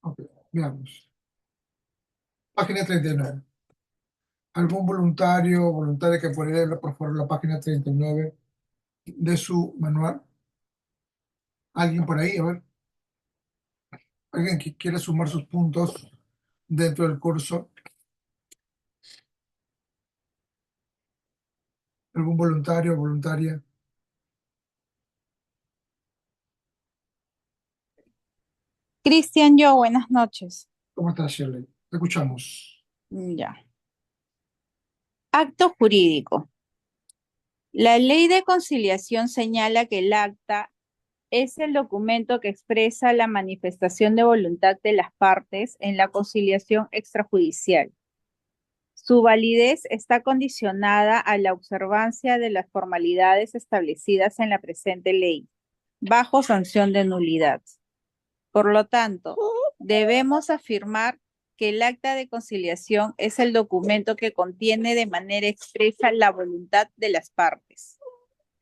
Ok, veamos. Página 39. ¿Algún voluntario o voluntaria que pueda leer por favor la página 39 de su manual? ¿Alguien por ahí? A ver, alguien que quiera sumar sus puntos dentro del curso. ¿Algún voluntario o voluntaria? Cristian, yo, buenas noches. ¿Cómo estás, Shirley? Te escuchamos. Ya. Acto jurídico. La ley de conciliación señala que el acta es el documento que expresa la manifestación de voluntad de las partes en la conciliación extrajudicial. Su validez está condicionada a la observancia de las formalidades establecidas en la presente ley, bajo sanción de nulidad. Por lo tanto, debemos afirmar que el acta de conciliación es el documento que contiene de manera expresa la voluntad de las partes,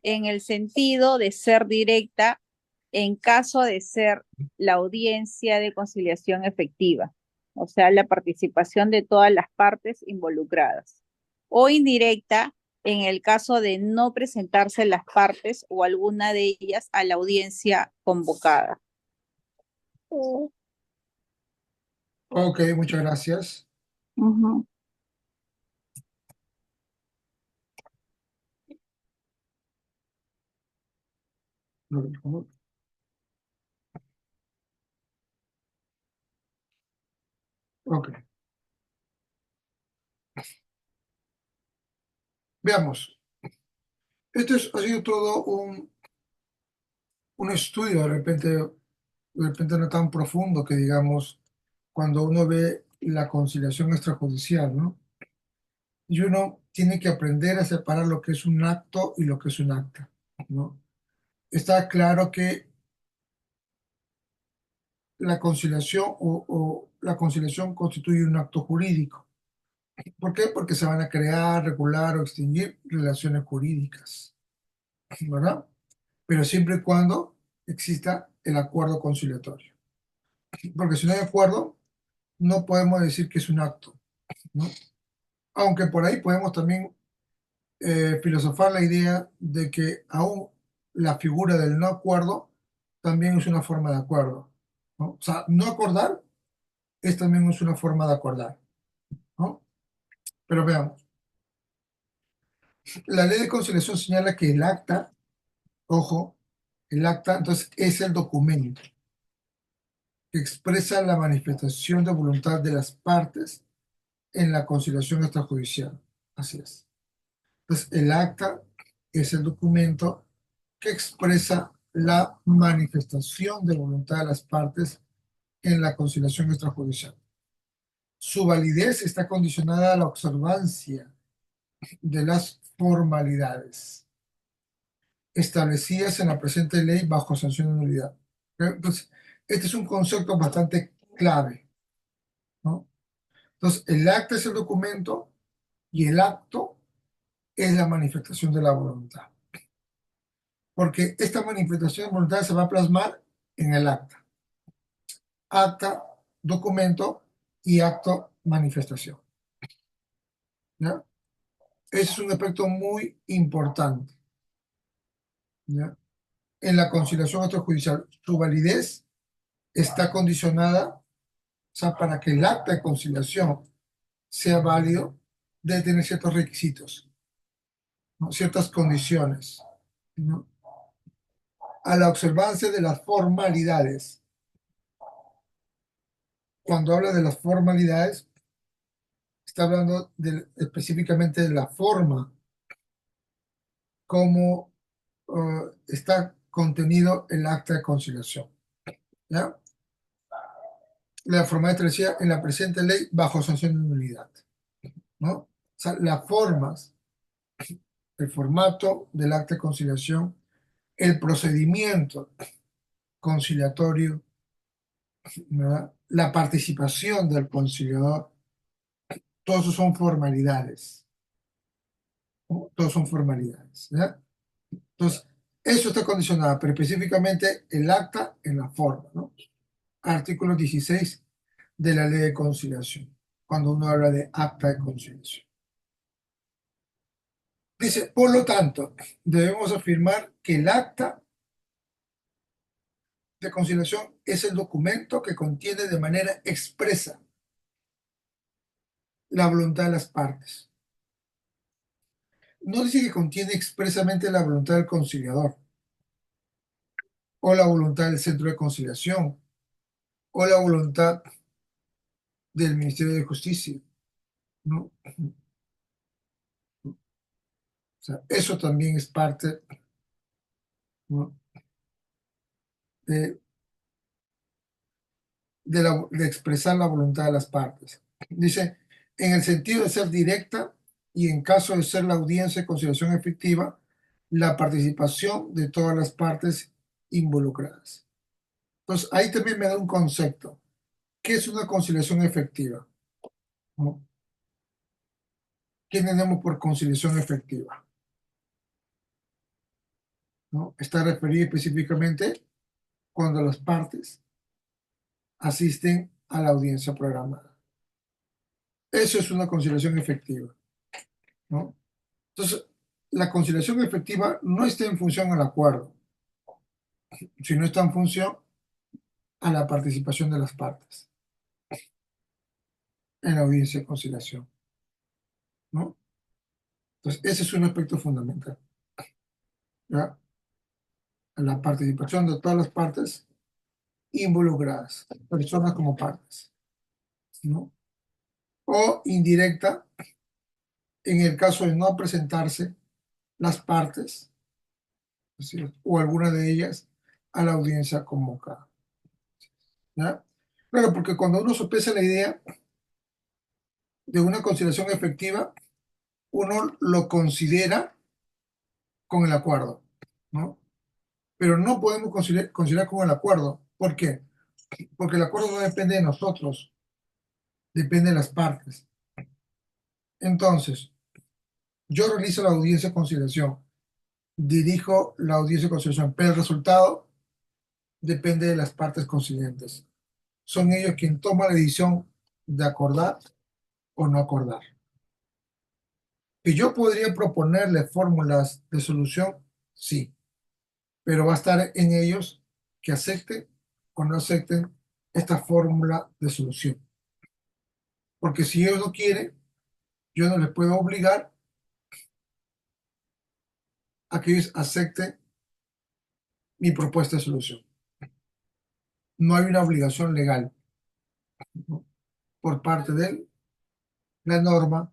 en el sentido de ser directa en caso de ser la audiencia de conciliación efectiva, o sea, la participación de todas las partes involucradas, o indirecta en el caso de no presentarse las partes o alguna de ellas a la audiencia convocada. Ok, muchas gracias. Ujú. Por favor. Ok, veamos. Ha sido todo un estudio de repente no tan profundo que digamos cuando uno ve la conciliación extrajudicial, ¿no? Y uno tiene que aprender a separar lo que es un acto y lo que es un acta, ¿no? Está claro que la conciliación o la conciliación constituye un acto jurídico. ¿Por qué? Porque se van a crear, regular o extinguir relaciones jurídicas, ¿verdad? Pero siempre y cuando exista el acuerdo conciliatorio. Porque si no hay acuerdo, no podemos decir que es un acto, ¿no? Aunque por ahí podemos también filosofar la idea de que aún la figura del no acuerdo también es una forma de acuerdo, ¿no? O sea, no acordar es también es una forma de acordar, ¿no? Pero veamos, la ley de conciliación señala que el acta, ojo, el acta entonces es el documento que expresa la manifestación de voluntad de las partes en la conciliación extrajudicial. Así es. Entonces, el acta es el documento que expresa la manifestación de voluntad de las partes en la conciliación extrajudicial. Su validez está condicionada a la observancia de las formalidades establecidas en la presente ley bajo sanción de nulidad. Entonces, este es un concepto bastante clave, ¿no? Entonces, el acta es el documento y el acto es la manifestación de la voluntad. Porque esta manifestación de voluntad se va a plasmar en el acta. Acta, documento y acto, manifestación. ¿Ya? Ese es un aspecto muy importante, ¿ya? En la conciliación extrajudicial, su validez está condicionada, o sea, para que el acta de conciliación sea válido, debe tener ciertos requisitos, ¿no? Ciertas condiciones, ¿no? A la observancia de las formalidades. Cuando habla de las formalidades, está hablando específicamente de la forma como está contenido el acta de conciliación, ¿ya? La forma establecida en la presente ley bajo sanción de nulidad, ¿no? O sea, las formas, el formato del acta de conciliación, el procedimiento conciliatorio, ¿verdad? La participación del conciliador, todos esos son formalidades, ¿no? Todos son formalidades, ¿ya? Entonces, eso está condicionado, pero específicamente el acta en la forma, ¿no? Artículo 16 de la ley de conciliación, cuando uno habla de acta de conciliación. Dice, por lo tanto, debemos afirmar que el acta de conciliación es el documento que contiene de manera expresa la voluntad de las partes. No dice que contiene expresamente la voluntad del conciliador, o la voluntad del centro de conciliación, o la voluntad del Ministerio de Justicia, ¿no? O sea, eso también es parte, ¿no? de, de expresar la voluntad de las partes. Dice, en el sentido de ser directa y en caso de ser la audiencia de conciliación efectiva, la participación de todas las partes involucradas. Entonces, ahí también me da un concepto. ¿Qué es una conciliación efectiva? ¿No? ¿Qué entendemos por conciliación efectiva? ¿No? Está referido específicamente cuando las partes asisten a la audiencia programada. Eso es una conciliación efectiva, ¿no? Entonces, la conciliación efectiva no está en función al acuerdo, sino está en función a la participación de las partes en la audiencia de conciliación, ¿no? Entonces, ese es un aspecto fundamental, ¿ya? La participación de todas las partes involucradas, personas como partes, ¿no? O indirecta en el caso de no presentarse las partes, ¿sí? O alguna de ellas a la audiencia convocada, ¿ya? Claro, porque cuando uno sopesa la idea de una conciliación efectiva, uno lo considera con el acuerdo, ¿no? Pero no podemos considerar con el acuerdo. ¿Por qué? Porque el acuerdo no depende de nosotros, depende de las partes. Entonces, yo realizo la audiencia de conciliación, dirijo la audiencia de conciliación, pero el resultado depende de las partes conciliantes. Son ellos quienes toman la decisión de acordar o no acordar. Que yo podría proponerle fórmulas de solución, sí, pero va a estar en ellos que acepten o no acepten esta fórmula de solución. Porque si ellos no quieren, yo no les puedo obligar a que ellos acepten mi propuesta de solución. No hay una obligación legal, ¿no? Por parte de la norma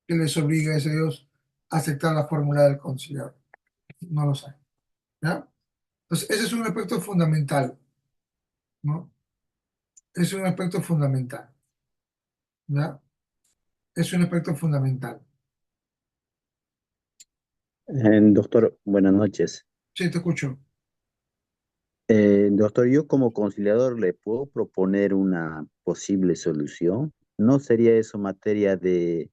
que les obligue a ellos a aceptar la fórmula del conciliador. No lo sé, ¿ya? Entonces, ese es un aspecto fundamental, ¿no? Es un aspecto fundamental, ¿ya? Es un aspecto fundamental. Doctor, buenas noches. Sí, te escucho. Doctor, yo como conciliador le puedo proponer una posible solución. ¿No sería eso materia de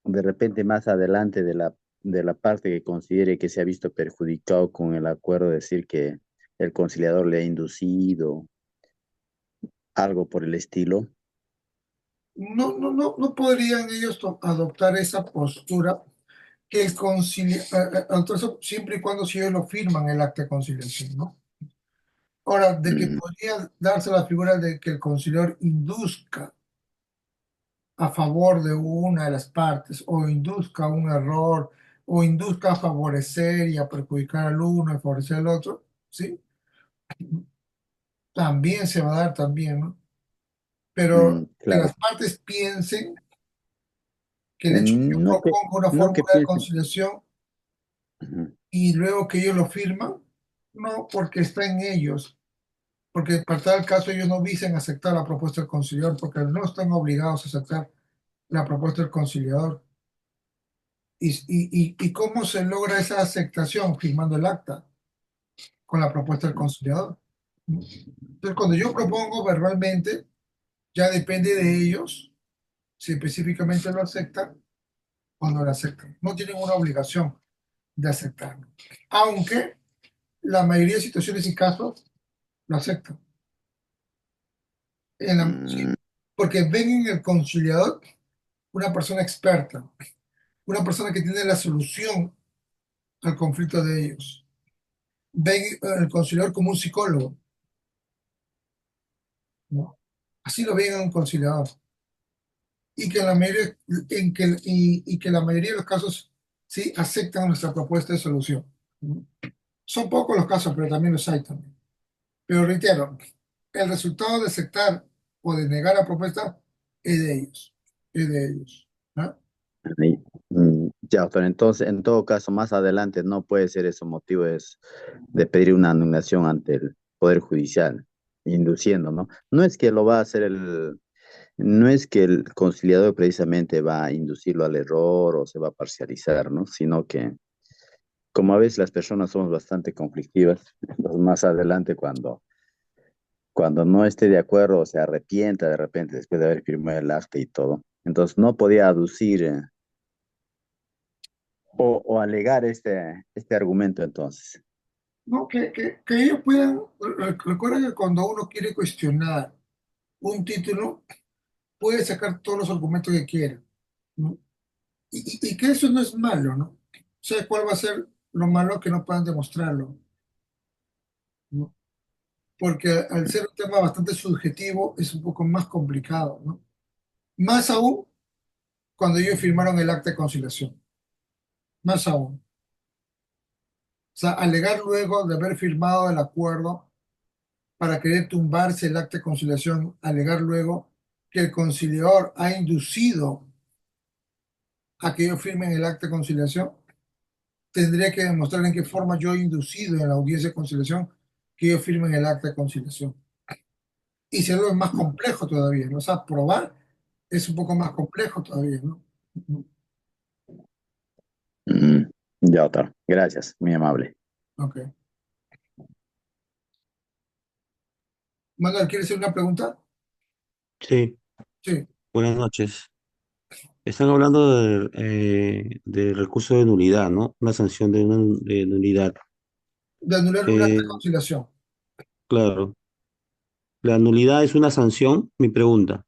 repente más adelante de la parte que considere que se ha visto perjudicado con el acuerdo, decir que el conciliador le ha inducido, algo por el estilo? No podrían ellos adoptar esa postura que el conciliador, siempre y cuando si ellos lo firman el acta de conciliación, ¿no? Ahora, de que Mm, podría darse la figura de que el conciliador induzca a favor de una de las partes, o induzca un error, o induzca a favorecer y a perjudicar al uno y favorecer al otro, ¿sí? También se va a dar también, ¿no? Pero que claro. las partes piensen que el hecho de que yo No que, proponga una no que fórmula de piensen. conciliación Ujú. y luego que ellos lo firman, no, porque está en ellos, porque para tal caso ellos no dicen aceptar la propuesta del conciliador, porque no están obligados a aceptar la propuesta del conciliador. ¿Y cómo se logra esa aceptación? Firmando el acta con la propuesta del conciliador. Entonces, cuando yo propongo verbalmente, ya depende de ellos si específicamente lo aceptan o no lo aceptan. No tienen una obligación de aceptarlo. Aunque la mayoría de situaciones y casos lo aceptan. Sí, Mm, porque ven en el conciliador una persona experta, una persona que tiene la solución al conflicto de ellos. Ven al conciliador como un psicólogo, ¿no? Así lo ven a un conciliador. Y que la mayoría, y que la mayoría de los casos sí aceptan nuestra propuesta de solución, ¿no? Son pocos los casos, pero también los hay también. Pero reitero, el resultado de aceptar o de negar la propuesta es de ellos, es de ellos, ¿no? ya, doctor, entonces, en todo caso, más adelante no puede ser eso motivo de pedir una anulación ante el Poder Judicial, induciendo, ¿no? No es que lo va a hacer no es que el conciliador precisamente va a inducirlo al error o se va a parcializar, ¿no? Sino que, como a veces las personas somos bastante conflictivas, entonces más adelante cuando no esté de acuerdo o se arrepienta de repente después de haber firmado el acta y todo, entonces no podía aducir o alegar este argumento entonces. No, que ellos puedan, recuerden que cuando uno quiere cuestionar un título, puede sacar todos los argumentos que quiera, ¿no? Y que eso no es malo, ¿no? O sea, ¿cuál va a ser lo malo que no puedan demostrarlo, ¿no? Porque al ser un tema bastante subjetivo es un poco más complicado, ¿no? Más aún cuando ellos firmaron el acta de conciliación, más aún. O sea, alegar luego de haber firmado el acuerdo para querer tumbarse el acta de conciliación, alegar luego que el conciliador ha inducido a que ellos firmen el acta de conciliación, tendría que demostrar en qué forma yo he inducido en la audiencia de conciliación que ellos firmen el acta de conciliación. Y si algo es más complejo todavía, ¿no? O sea, probar es un poco más complejo todavía, ¿no? Mm, ya, doctor. Gracias, muy amable. Ok. Manuel, ¿quieres hacer una pregunta? Sí, Sí. buenas noches. Están hablando de recurso de nulidad, ¿no? Una sanción de nulidad. De anular un acta de Eh, conciliación. claro, ¿la nulidad es una sanción? Mi pregunta.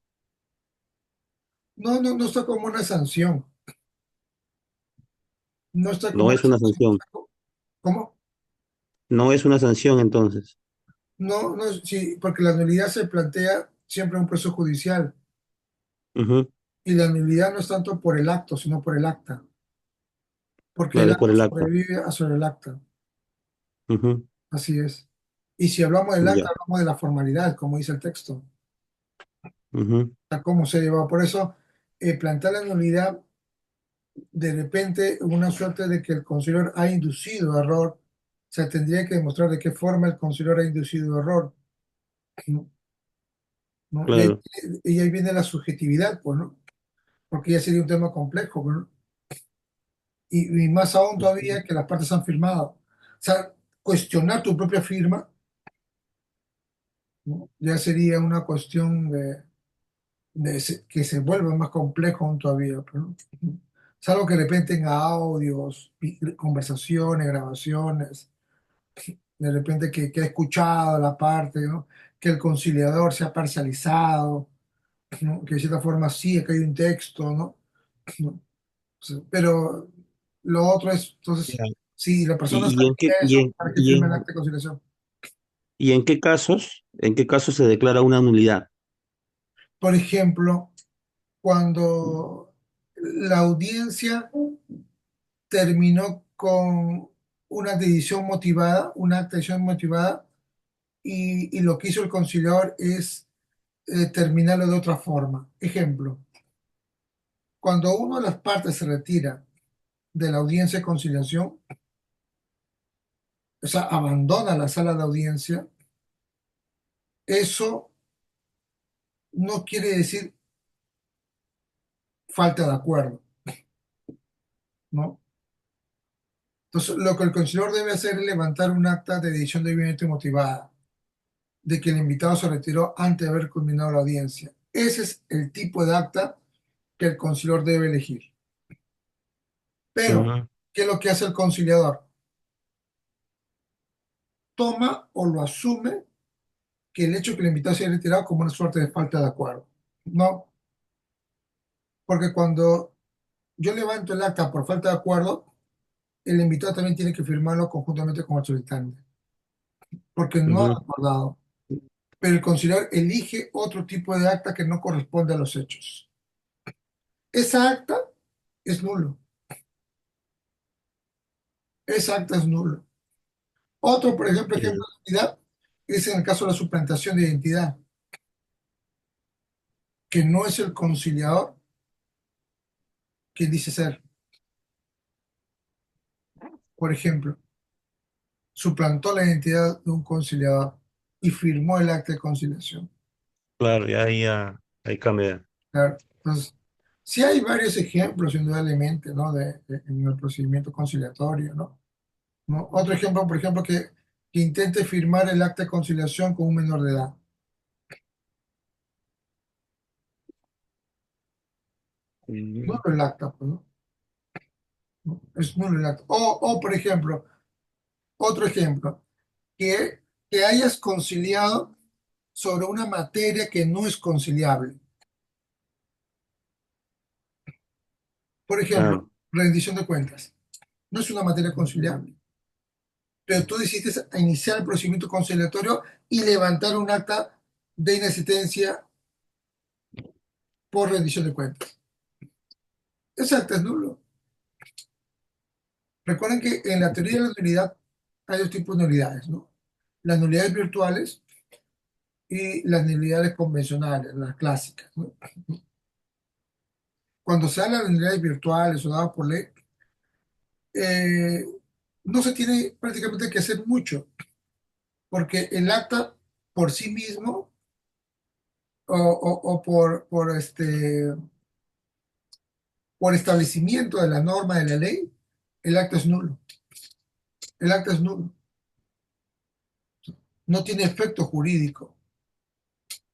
No, no, no está como una sanción. No está como No una es una sanción. sanción. ¿Cómo? No es una sanción entonces. No, no, sí, porque la nulidad se plantea siempre en un proceso judicial Ujú, y la nulidad no es tanto por el acto, sino por el acta, porque el claro, es por acto el acta. sobrevive a sobre el acta, Ujú, así es. Y si hablamos del ya. acta, hablamos de la formalidad, como dice el texto, Ujú, a cómo se lleva. Por eso, plantear la nulidad, de repente, una suerte de que el conciliador ha inducido error, o sea, tendría que demostrar de qué forma el conciliador ha inducido error, ¿no? ¿No? claro. Y ahí viene la subjetividad, pues, ¿no? Porque ya sería un tema complejo, pues, ¿no? Y más aún todavía que las partes han firmado. O sea, cuestionar tu propia firma, ¿no? Ya sería una cuestión que se vuelva más complejo aún todavía, pues, ¿no? Salvo que de repente en audios, conversaciones, grabaciones, de repente que ha escuchado la parte, ¿no? Que el conciliador se ha parcializado, ¿no? Que de cierta forma sí, que hay un texto, ¿no? ¿No? Sí, pero lo otro es, entonces, Ya. si la persona ¿Y en qué, sabía eso, ¿para qué firma el acta de conciliación? y en qué casos se declara una nulidad? Por ejemplo, cuando la audiencia terminó con una decisión motivada, una acta de decisión motivada, y lo que hizo el conciliador es terminarlo de otra forma. Ejemplo, cuando una de las partes se retira de la audiencia de conciliación, o sea, abandona la sala de audiencia, eso no quiere decir falta de acuerdo, ¿no? Entonces, lo que el conciliador debe hacer es levantar un acta de decisión debidamente motivada de que el invitado se retiró antes de haber culminado la audiencia. Ese es el tipo de acta que el conciliador debe elegir. Pero, Ujú, ¿qué es lo que hace el conciliador? Toma o lo asume que el hecho de que el invitado se haya retirado como una suerte de falta de acuerdo. No, porque cuando yo levanto el acta por falta de acuerdo, el invitado también tiene que firmarlo conjuntamente con el solicitante, porque no ha Ujú. acordado. Pero el conciliador elige otro tipo de acta que no corresponde a los hechos. Esa acta es nulo. Esa acta es nulo. Otro, por ejemplo, ejemplo Eh, de identidad es en el caso de la suplantación de identidad, que no es el conciliador quien dice ser. Por ejemplo, suplantó la identidad de un conciliador y firmó el acta de conciliación. claro, ahí cambia. Claro. Entonces, sí hay varios ejemplos, indudablemente, ¿no? En el procedimiento conciliatorio, ¿no? ¿No? Otro ejemplo, por ejemplo, que intente firmar el acta de conciliación con un menor de edad. Mm, Nulo el acta, pues, ¿no? ¿No? Es nulo el acta. Por ejemplo, otro ejemplo, que hayas conciliado sobre una materia que no es conciliable. Por ejemplo, claro, rendición de cuentas. No es una materia conciliable, pero tú decidiste iniciar el procedimiento conciliatorio y levantar un acta de inexistencia por rendición de cuentas. Ese acta es nulo. Recuerden que en la teoría de la nulidad hay dos tipos de nulidades, ¿no? Las nulidades virtuales y las nulidades convencionales, las clásicas, ¿no? Cuando se habla de nulidades virtuales o dadas por ley, eh, no se tiene prácticamente que hacer mucho, porque el acta por sí mismo o por establecimiento de la norma de la ley, el acta es nulo. El acta es nulo. No tiene efecto jurídico.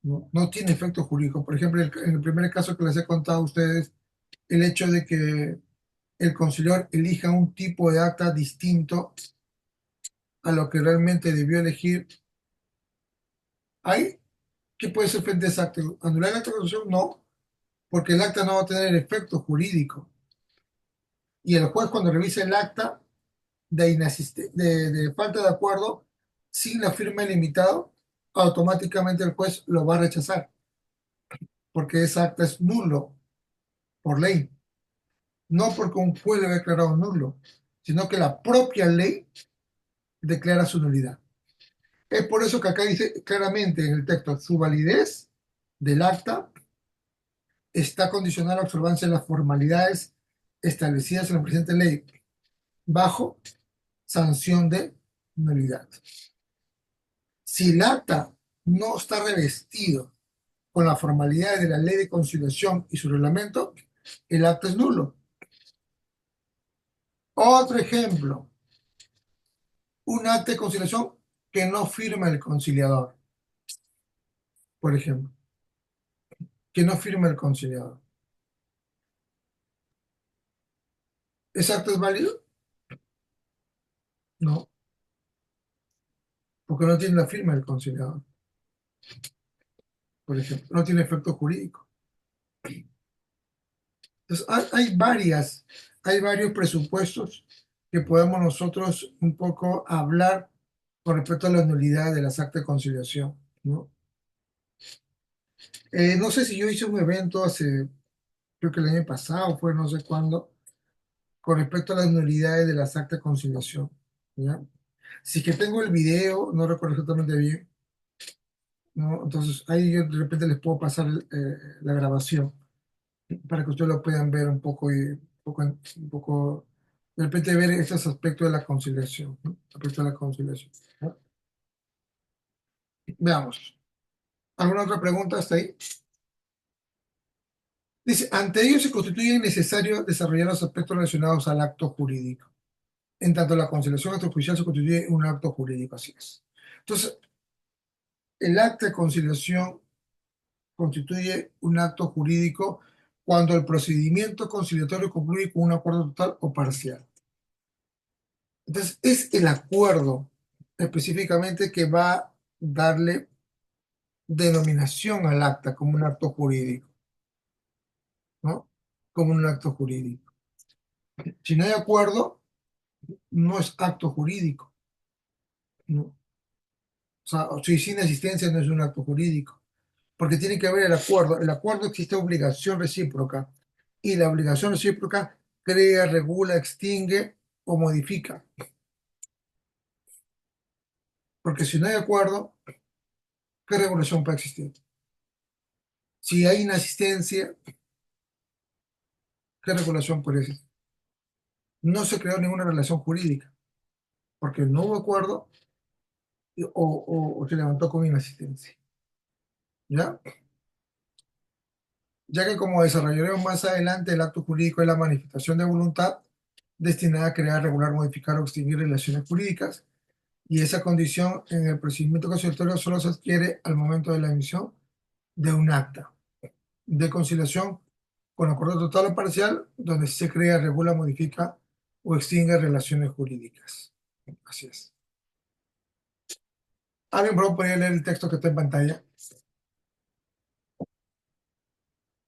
No, no tiene efecto jurídico. Por ejemplo, en el primer caso que les he contado a ustedes, el hecho de que el conciliador elija un tipo de acta distinto a lo que realmente debió elegir, ¿hay qué puede ser frente a ese acta? ¿Anular el acta de conciliación? No, porque el acta no va a tener efecto jurídico. Y el juez cuando revisa el acta de falta de acuerdo sin la firma del invitado, automáticamente el juez lo va a rechazar, porque ese acta es nulo por ley. No porque un juez lo haya declarado nulo, sino que la propia ley declara su nulidad. Es por eso que acá dice claramente en el texto, su validez del acta está condicionada a la observancia de las formalidades establecidas en la presente ley, bajo sanción de nulidad. Si el acta no está revestido con las formalidades de la ley de conciliación y su reglamento, el acta es nulo. Otro ejemplo, un acta de conciliación que no firma el conciliador, por ejemplo, que no firma el conciliador. ¿Ese acta es válido? No, porque no tiene la firma del conciliador, por ejemplo, no tiene efecto jurídico. Entonces, hay varios presupuestos que podemos nosotros un poco hablar con respecto a la nulidad de las actas de conciliación, ¿no? No sé si yo hice un evento hace, creo que el año pasado, fue no sé cuándo, con respecto a las nulidades de las actas de conciliación, ¿ya? Si que tengo el video, no recuerdo exactamente bien, ¿no? Entonces ahí yo de repente les puedo pasar la grabación para que ustedes lo puedan ver un poco, de repente ver esos aspectos de la conciliación, ¿no? Aspectos de la conciliación, ¿no? Veamos. ¿Alguna otra pregunta hasta ahí? Dice, ante ello se constituye necesario desarrollar los aspectos relacionados al acto jurídico. En tanto la conciliación extrajudicial se constituye un acto jurídico, así es. Entonces, el acta de conciliación constituye un acto jurídico cuando el procedimiento conciliatorio concluye con un acuerdo total o parcial. Entonces, es el acuerdo específicamente que va a darle denominación al acta como un acto jurídico, ¿no? Como un acto jurídico. Si no hay acuerdo, no es acto jurídico, ¿no? O sea, si sin asistencia no es un acto jurídico, porque tiene que haber el acuerdo. El acuerdo existe obligación recíproca y la obligación recíproca crea, regula, extingue o modifica. Porque si no hay acuerdo, ¿qué regulación puede existir? Si hay inasistencia, ¿qué regulación puede existir? No se creó ninguna relación jurídica, porque no hubo acuerdo o se levantó con inasistencia. ¿Ya? Ya que como desarrollaremos más adelante, el acto jurídico es la manifestación de voluntad destinada a crear, regular, modificar o extinguir relaciones jurídicas, y esa condición en el procedimiento conciliatorio solo se adquiere al momento de la emisión de un acta de conciliación con acuerdo total o parcial, donde se crea, regula, modifica o extingue relaciones jurídicas. Así es. ¿Alguien por favor podría leer el texto que está en pantalla?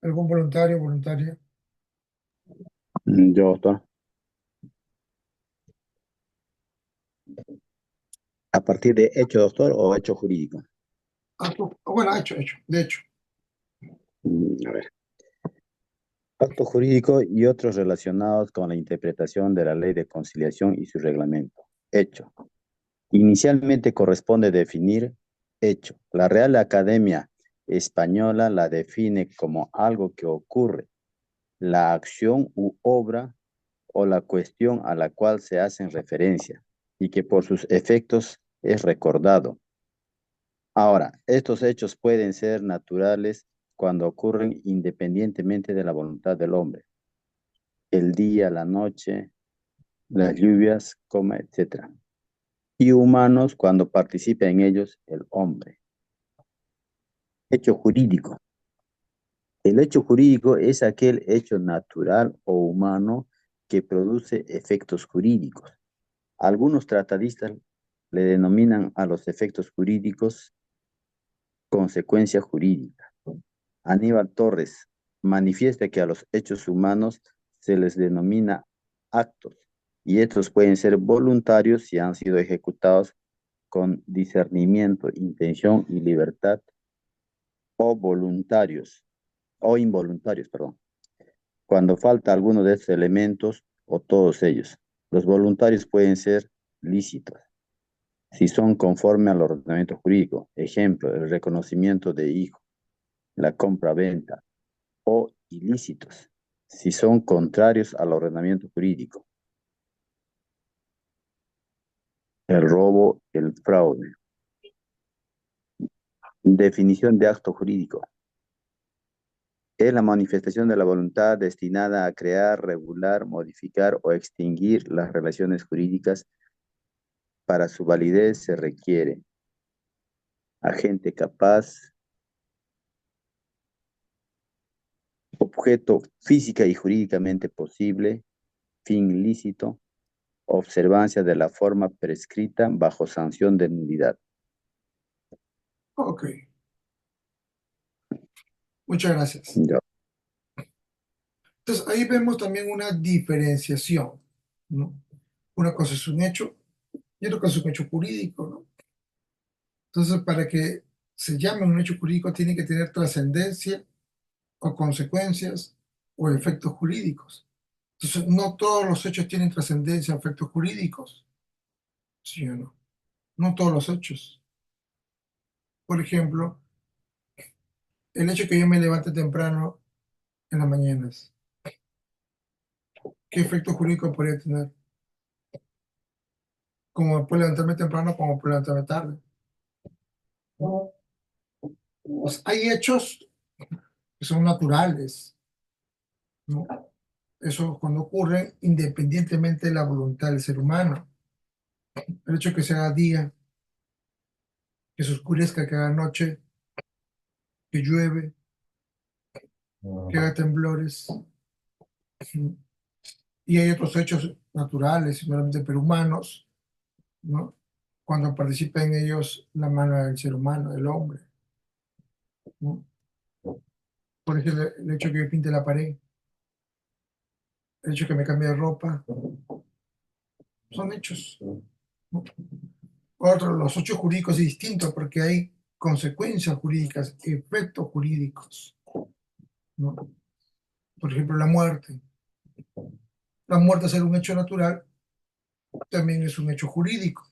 ¿Algún voluntario o voluntaria? Yo, doctor. ¿A partir de hecho, doctor, o hecho jurídico? Bueno, hecho, de hecho. A ver. Acto jurídico y otros relacionados con la interpretación de la ley de conciliación y su reglamento. Hecho. Inicialmente corresponde definir hecho. La Real Academia Española la define como algo que ocurre, la acción u obra o la cuestión a la cual se hacen referencia y que por sus efectos es recordado. Ahora, estos hechos pueden ser naturales cuando ocurren independientemente de la voluntad del hombre. El día, la noche, las lluvias, etc. Y humanos cuando participa en ellos el hombre. Hecho jurídico. El hecho jurídico es aquel hecho natural o humano que produce efectos jurídicos. Algunos tratadistas le denominan a los efectos jurídicos consecuencia jurídica. Aníbal Torres manifiesta que a los hechos humanos se les denomina actos, y estos pueden ser voluntarios si han sido ejecutados con discernimiento, intención y libertad, o voluntarios, o involuntarios, perdón, cuando falta alguno de estos elementos o todos ellos. Los voluntarios pueden ser lícitos si son conforme al ordenamiento jurídico. Ejemplo, el reconocimiento de hijo, la compra-venta, o ilícitos si son contrarios al ordenamiento jurídico. El robo, el fraude. Definición de acto jurídico. Es la manifestación de la voluntad destinada a crear, regular, modificar o extinguir las relaciones jurídicas. Para su validez se requiere agente capaz, objeto física y jurídicamente posible, fin lícito, observancia de la forma prescrita bajo sanción de nulidad. Ok, muchas gracias. Ya. Entonces, ahí vemos también una diferenciación, ¿no? Una cosa es un hecho y otra cosa es un hecho jurídico, ¿no? Entonces, para que se llame un hecho jurídico, tiene que tener trascendencia o consecuencias o efectos jurídicos. Entonces, no todos los hechos tienen trascendencia o efectos jurídicos, ¿sí o no? No todos los hechos. Por ejemplo, el hecho que yo me levante temprano en las mañanas, ¿qué efecto jurídico podría tener? Como puedo levantarme temprano, como puedo levantarme tarde. Pues hay hechos que son naturales, ¿no? Eso cuando ocurre independientemente de la voluntad del ser humano. El hecho de que se haga día, que se oscurezca, que haga noche, que llueve, que haga temblores. Y hay otros hechos naturales, simplemente pero humanos, ¿no? Cuando participa en ellos la mano del ser humano, del hombre. ¿no? Por ejemplo, el hecho que yo pinte la pared, el hecho que me cambie de ropa, son hechos, ¿no? Otro, los hechos jurídicos es distinto porque hay consecuencias jurídicas, efectos jurídicos, ¿no? Por ejemplo, la muerte. La muerte, ser un hecho natural, también es un hecho jurídico,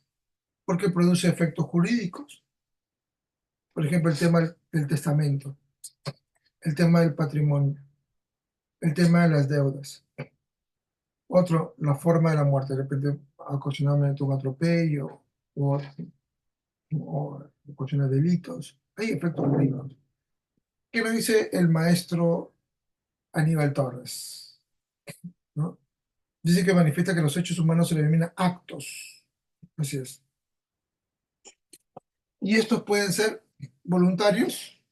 porque produce efectos jurídicos. Por ejemplo, el tema del testamento, el tema del patrimonio, el tema de las deudas. Otro, la forma de la muerte, de repente ocasionalmente un atropello o ocasiona delitos. Hay efectos jurídicos. ¿Qué me dice el maestro Aníbal Torres? ¿No? Dice que manifiesta que los hechos humanos se denominan actos. Así es. Y estos pueden ser voluntarios.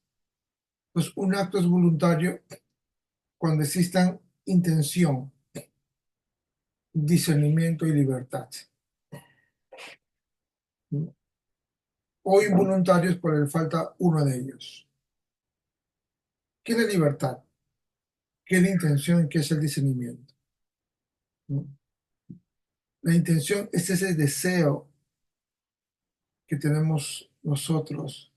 Pues un acto es voluntario cuando existan intención, discernimiento y libertad. ¿No? O involuntarios por el falta uno de ellos. ¿Qué es la libertad? ¿Qué es la intención y qué es el discernimiento? ¿No? La intención es ese deseo que tenemos nosotros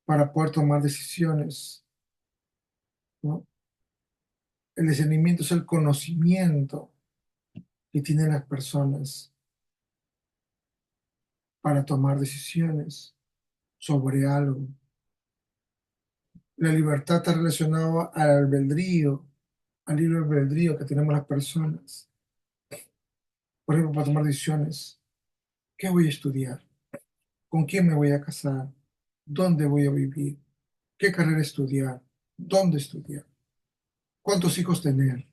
para poder tomar decisiones, ¿no? El discernimiento es el conocimiento que tienen las personas para tomar decisiones sobre algo. La libertad está relacionada al libre albedrío que tenemos las personas. Por ejemplo, para tomar decisiones. ¿Qué voy a estudiar? ¿Con quién me voy a casar? ¿Dónde voy a vivir? ¿Qué carrera estudiar? ¿Dónde estudiar? ¿Cuántos hijos tener?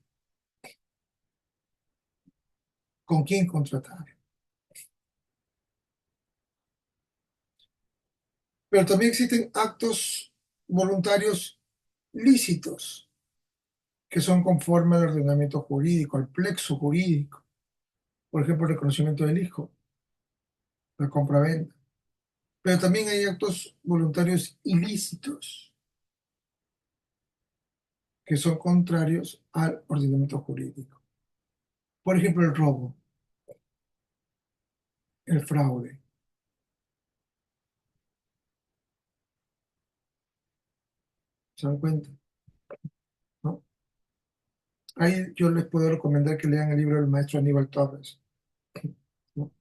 ¿Con quién contratar? Pero también existen actos voluntarios lícitos que son conforme al ordenamiento jurídico, al plexo jurídico. Por ejemplo, el reconocimiento del hijo, la compraventa. Pero también hay actos voluntarios ilícitos que son contrarios al ordenamiento jurídico. Por ejemplo, el robo, el fraude. ¿Se dan cuenta? ¿No? Ahí yo les puedo recomendar que lean el libro del maestro Aníbal Torres, ¿no?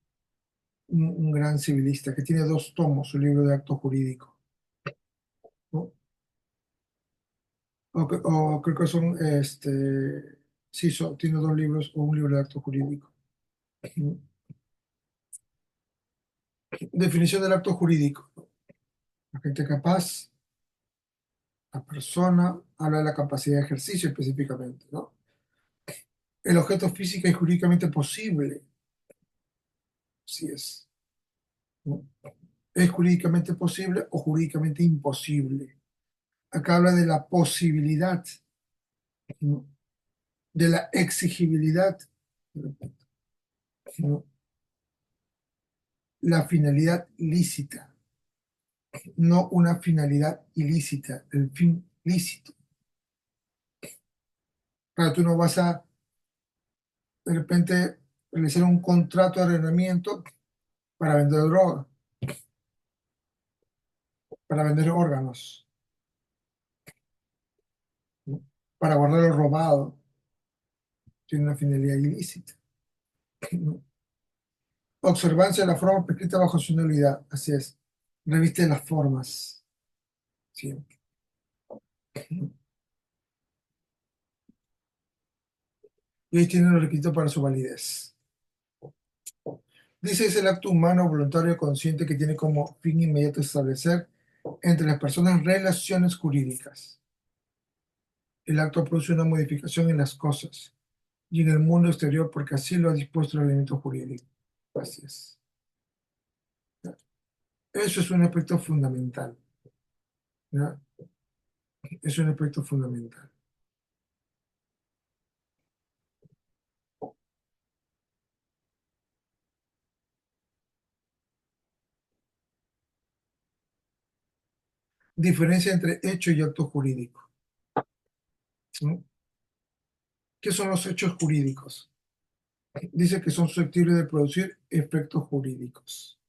Un gran civilista que tiene 2 tomos, su libro de acto jurídico, ¿no? O creo que son, sí, tiene 2 libros o un libro de acto jurídico. ¿No? Definición del acto jurídico. La gente capaz, la persona, habla de la capacidad de ejercicio específicamente, ¿no? El objeto física y jurídicamente posible, si es, ¿no? Es jurídicamente posible o jurídicamente imposible. Acá habla de la posibilidad, ¿no? De la exigibilidad, ¿no? La finalidad lícita, no una finalidad ilícita, el fin lícito. Claro, tú no vas a de repente realizar un contrato de arrendamiento para vender droga, para vender órganos, ¿no? Para guardar lo robado, tiene una finalidad ilícita, ¿no? Observancia de la forma prescrita bajo su nulidad, así es, reviste las formas, siempre, ¿no? Y ahí tiene los requisitos para su validez. Dice, es el acto humano, voluntario, consciente que tiene como fin inmediato establecer entre las personas relaciones jurídicas. El acto produce una modificación en las cosas y en el mundo exterior porque así lo ha dispuesto el ordenamiento jurídico. Así es. Eso es un aspecto fundamental, ¿no? Es un aspecto fundamental. Diferencia entre hecho y acto jurídico. ¿No? ¿Qué son los hechos jurídicos? Dice que son susceptibles de producir efectos jurídicos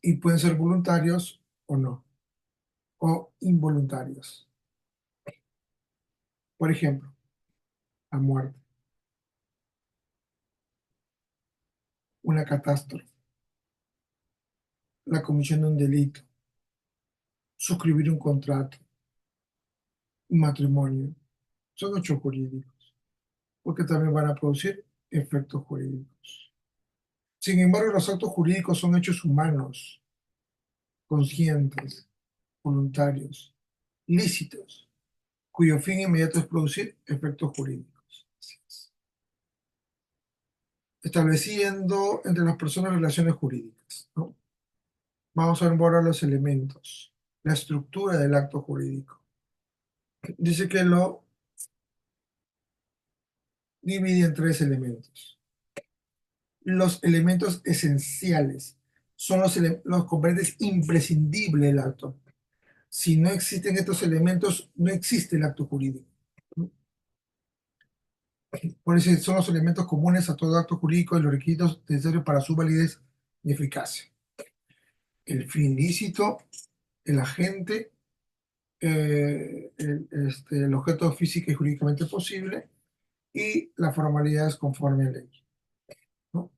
y pueden ser voluntarios o no, o involuntarios. Por ejemplo, la muerte, una catástrofe, la comisión de un delito, suscribir un contrato, un matrimonio. Son hechos jurídicos, porque también van a producir efectos jurídicos. Sin embargo, los actos jurídicos son hechos humanos, conscientes, voluntarios, lícitos, cuyo fin inmediato es producir efectos jurídicos. Así es. Estableciendo entre las personas relaciones jurídicas, ¿no? Vamos a ver ahora los elementos, la estructura del acto jurídico. Dice que lo divide en tres elementos. Los elementos esenciales son los componentes imprescindibles del acto. Si no existen estos elementos, no existe el acto jurídico. Por eso son los elementos comunes a todo acto jurídico y los requisitos necesarios para su validez y eficacia. El fin lícito, el agente, el objeto físico y jurídicamente posible y las formalidades conforme a ley, ¿no?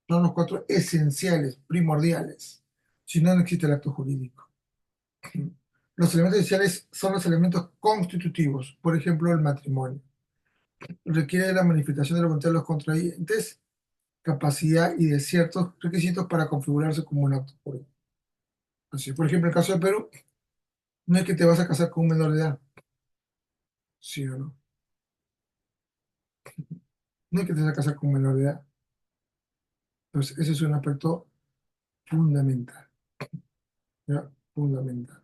Son los cuatro esenciales, primordiales. Si no, no existe el acto jurídico. Los elementos esenciales son los elementos constitutivos, por ejemplo, el matrimonio. Requiere de la manifestación de la voluntad de los contrayentes, capacidad y de ciertos requisitos para configurarse como un acto jurídico. Así, por ejemplo, en el caso de Perú, no es que te vas a casar con un menor de edad, ¿sí o no? No es que te vas a casar con un menor de edad. Entonces, ese es un aspecto fundamental, ¿ya? Fundamental.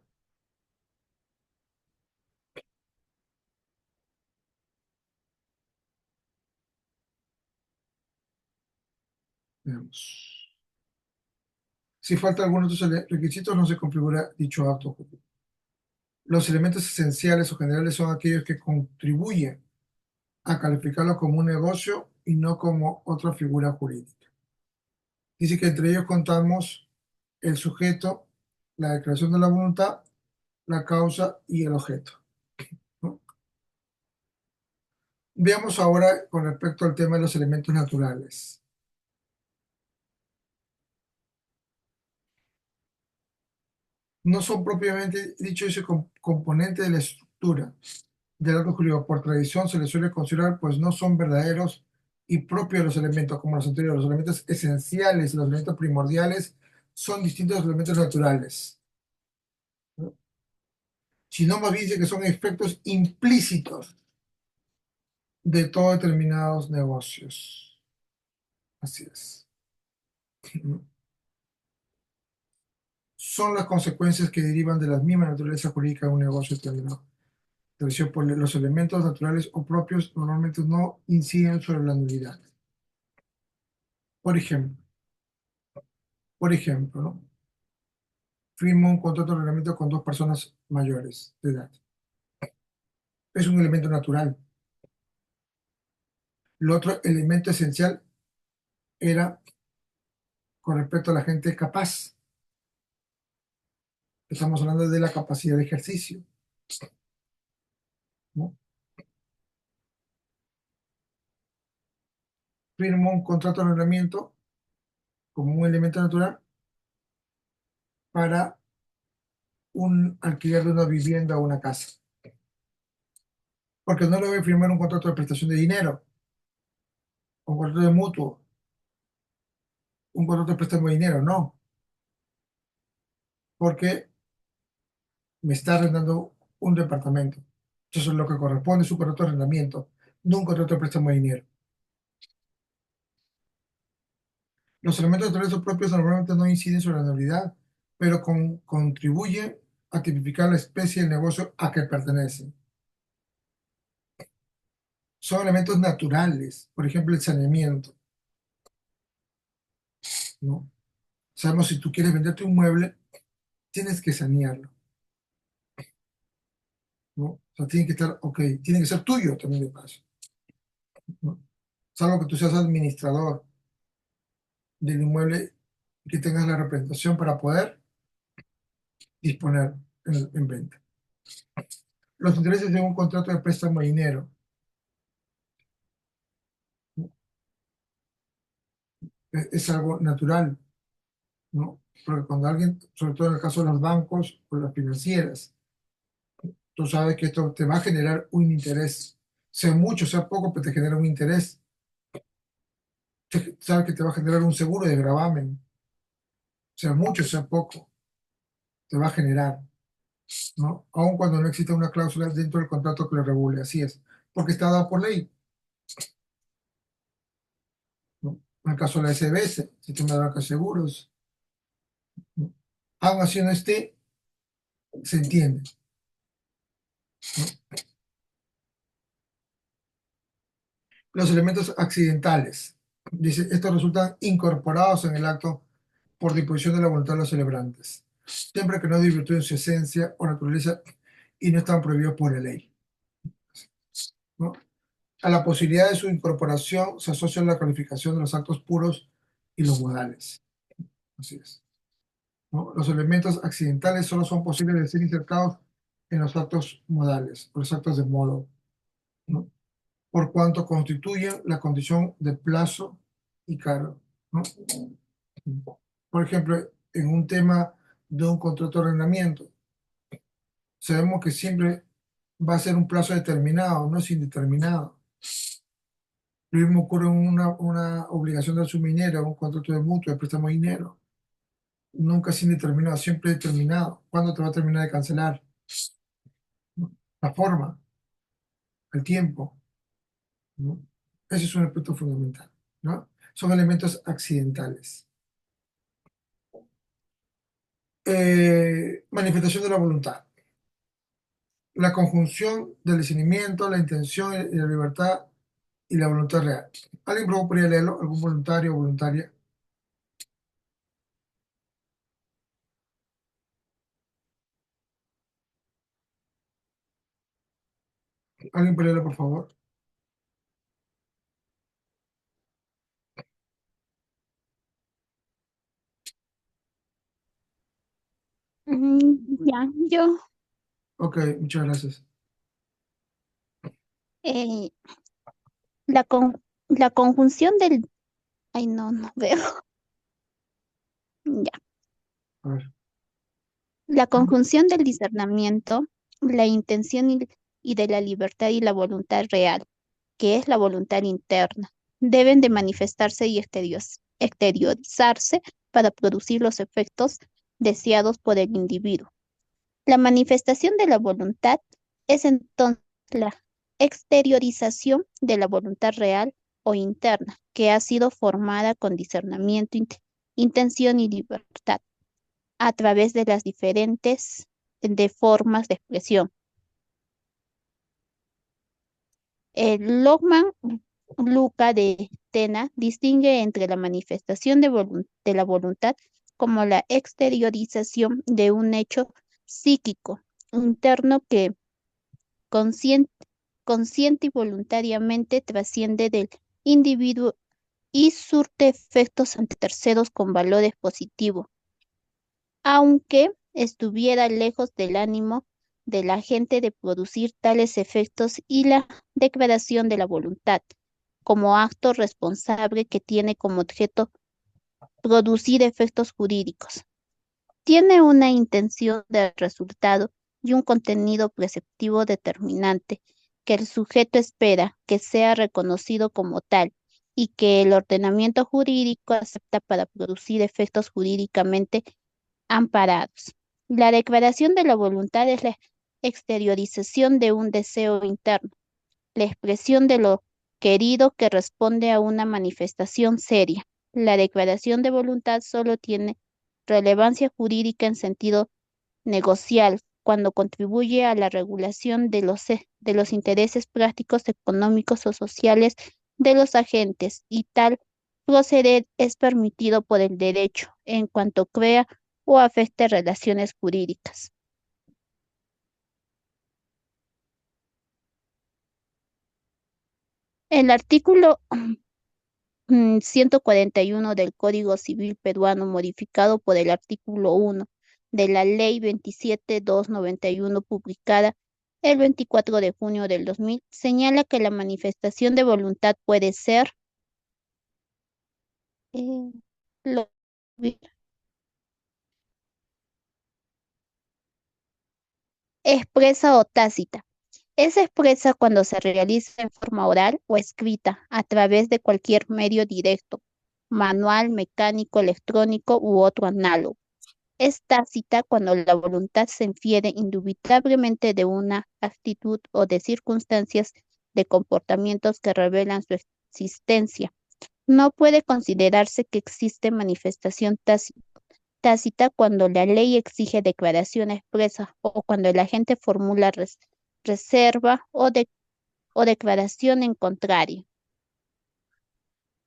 Veamos. Si falta alguno de estos requisitos, no se configura dicho acto jurídico. Los elementos esenciales o generales son aquellos que contribuyen a calificarlo como un negocio y no como otra figura jurídica. Dice que entre ellos contamos el sujeto, la declaración de la voluntad, la causa y el objeto, ¿no? Veamos ahora con respecto al tema de los elementos naturales. No son propiamente dicho ese componente de la estructura del acto jurídico. Por tradición se les suele considerar, pues no son verdaderos y propios de los elementos como los anteriores. Los elementos esenciales y los elementos primordiales son distintos de los elementos naturales, ¿no? Sino más bien dice que son efectos implícitos de todos determinados negocios. Así es. Son las consecuencias que derivan de la misma naturaleza jurídica de un negocio determinado. Por los elementos naturales o propios normalmente no inciden sobre la nulidad. Por ejemplo, ¿no? Firmo un contrato de arrendamiento con dos personas mayores de edad. Es un elemento natural. El otro elemento esencial era con respecto a la gente capaz. Estamos hablando de la capacidad de ejercicio, ¿no? Firmo un contrato de arrendamiento como un elemento natural para un alquiler de una vivienda o una casa. Porque no le voy a firmar un contrato de prestación de dinero, un contrato de mutuo, un contrato de préstamo de dinero, no, porque me está arrendando un departamento. Eso es lo que corresponde, es un contrato de arrendamiento, no un contrato de préstamo de dinero. Los elementos naturales o propios normalmente no inciden sobre la nulidad, pero contribuyen a tipificar la especie de negocio a que pertenecen. Son elementos naturales, por ejemplo, el saneamiento, ¿no? Sabemos si tú quieres venderte un mueble, tienes que sanearlo, ¿no? O sea, tiene que estar, ok, tiene que ser tuyo también de paso, ¿no? Salvo que tú seas administrador del inmueble y que tengas la representación para poder disponer en venta. Los intereses de un contrato de préstamo de dinero, ¿no? Es algo natural, ¿no? Porque cuando alguien, sobre todo en el caso de los bancos o las financieras, tú sabes que esto te va a generar un interés, sea mucho, sea poco, pero te genera un interés. Sabes que te va a generar un seguro de gravamen, sea mucho, sea poco, te va a generar, ¿no? Aun cuando no exista una cláusula dentro del contrato que lo regule, así es, porque está dado por ley, ¿no? En el caso de la SBS, Sistema de Banca de Seguros, ¿no? Aun así no esté, se entiende, ¿no? Los elementos accidentales, dice, estos resultan incorporados en el acto por disposición de la voluntad de los celebrantes, siempre que no desvirtúen su esencia o naturaleza y no están prohibidos por la ley, ¿no? A la posibilidad de su incorporación se asocia la calificación de los actos puros y los modales. Así es, ¿no? Los elementos accidentales solo son posibles de ser insertados en los actos modales, o los actos de modo, ¿no? Por cuanto constituyen la condición de plazo y cargo, ¿no? Por ejemplo, en un tema de un contrato de arrendamiento, sabemos que siempre va a ser un plazo determinado, no es indeterminado. Lo mismo ocurre en una obligación del subminero, un contrato de mutuo, de préstamo de dinero. Nunca es indeterminado, siempre es determinado. ¿Cuándo te va a terminar de cancelar? ¿No? La forma, el tiempo, ¿no? Ese es un aspecto fundamental, ¿no? Son elementos accidentales. Manifestación de la voluntad. La conjunción del discernimiento, la intención y la libertad y la voluntad real. ¿Alguien podría leerlo? ¿Algún voluntario o voluntaria? ¿Alguien puede leerlo, por favor? Ya, yo, Ok, muchas gracias. eh, la, la conjunción del, ay, no veo, ya, A ver. la conjunción del discernimiento, la intención y de la libertad y la voluntad real, que es la voluntad interna, deben de manifestarse y exteriorizarse para producir los efectos deseados por el individuo. La manifestación de la voluntad es entonces la exteriorización de la voluntad real o interna, que ha sido formada con discernimiento, intención y libertad, a través de las diferentes de formas de expresión. El Logman Luca de Tena distingue entre la manifestación de la voluntad como la exteriorización de un hecho psíquico interno que consciente, consciente y voluntariamente trasciende del individuo y surte efectos ante terceros con valores positivos, aunque estuviera lejos del ánimo de la gente de producir tales efectos y la declaración de la voluntad como acto responsable que tiene como objeto producir efectos jurídicos. Tiene una intención de resultado y un contenido preceptivo determinante que el sujeto espera que sea reconocido como tal y que el ordenamiento jurídico acepta para producir efectos jurídicamente amparados. La declaración de la voluntad es la exteriorización de un deseo interno, la expresión de lo querido que responde a una manifestación seria. La declaración de voluntad solo tiene relevancia jurídica en sentido negocial cuando contribuye a la regulación de los intereses prácticos, económicos o sociales de los agentes, y tal proceder es permitido por el derecho en cuanto crea o afecte relaciones jurídicas. El artículo 141 del Código Civil peruano, modificado por el artículo 1 de la Ley 27.291, publicada el 24 de junio del 2000, señala que la manifestación de voluntad puede ser lo- expresa o tácita. Es expresa cuando se realiza en forma oral o escrita a través de cualquier medio directo, manual, mecánico, electrónico u otro análogo. Es tácita cuando la voluntad se infiere indubitablemente de una actitud o de circunstancias de comportamientos que revelan su existencia. No puede considerarse que existe manifestación tácita cuando la ley exige declaración expresa o cuando el agente formula reserva o declaración en contrario.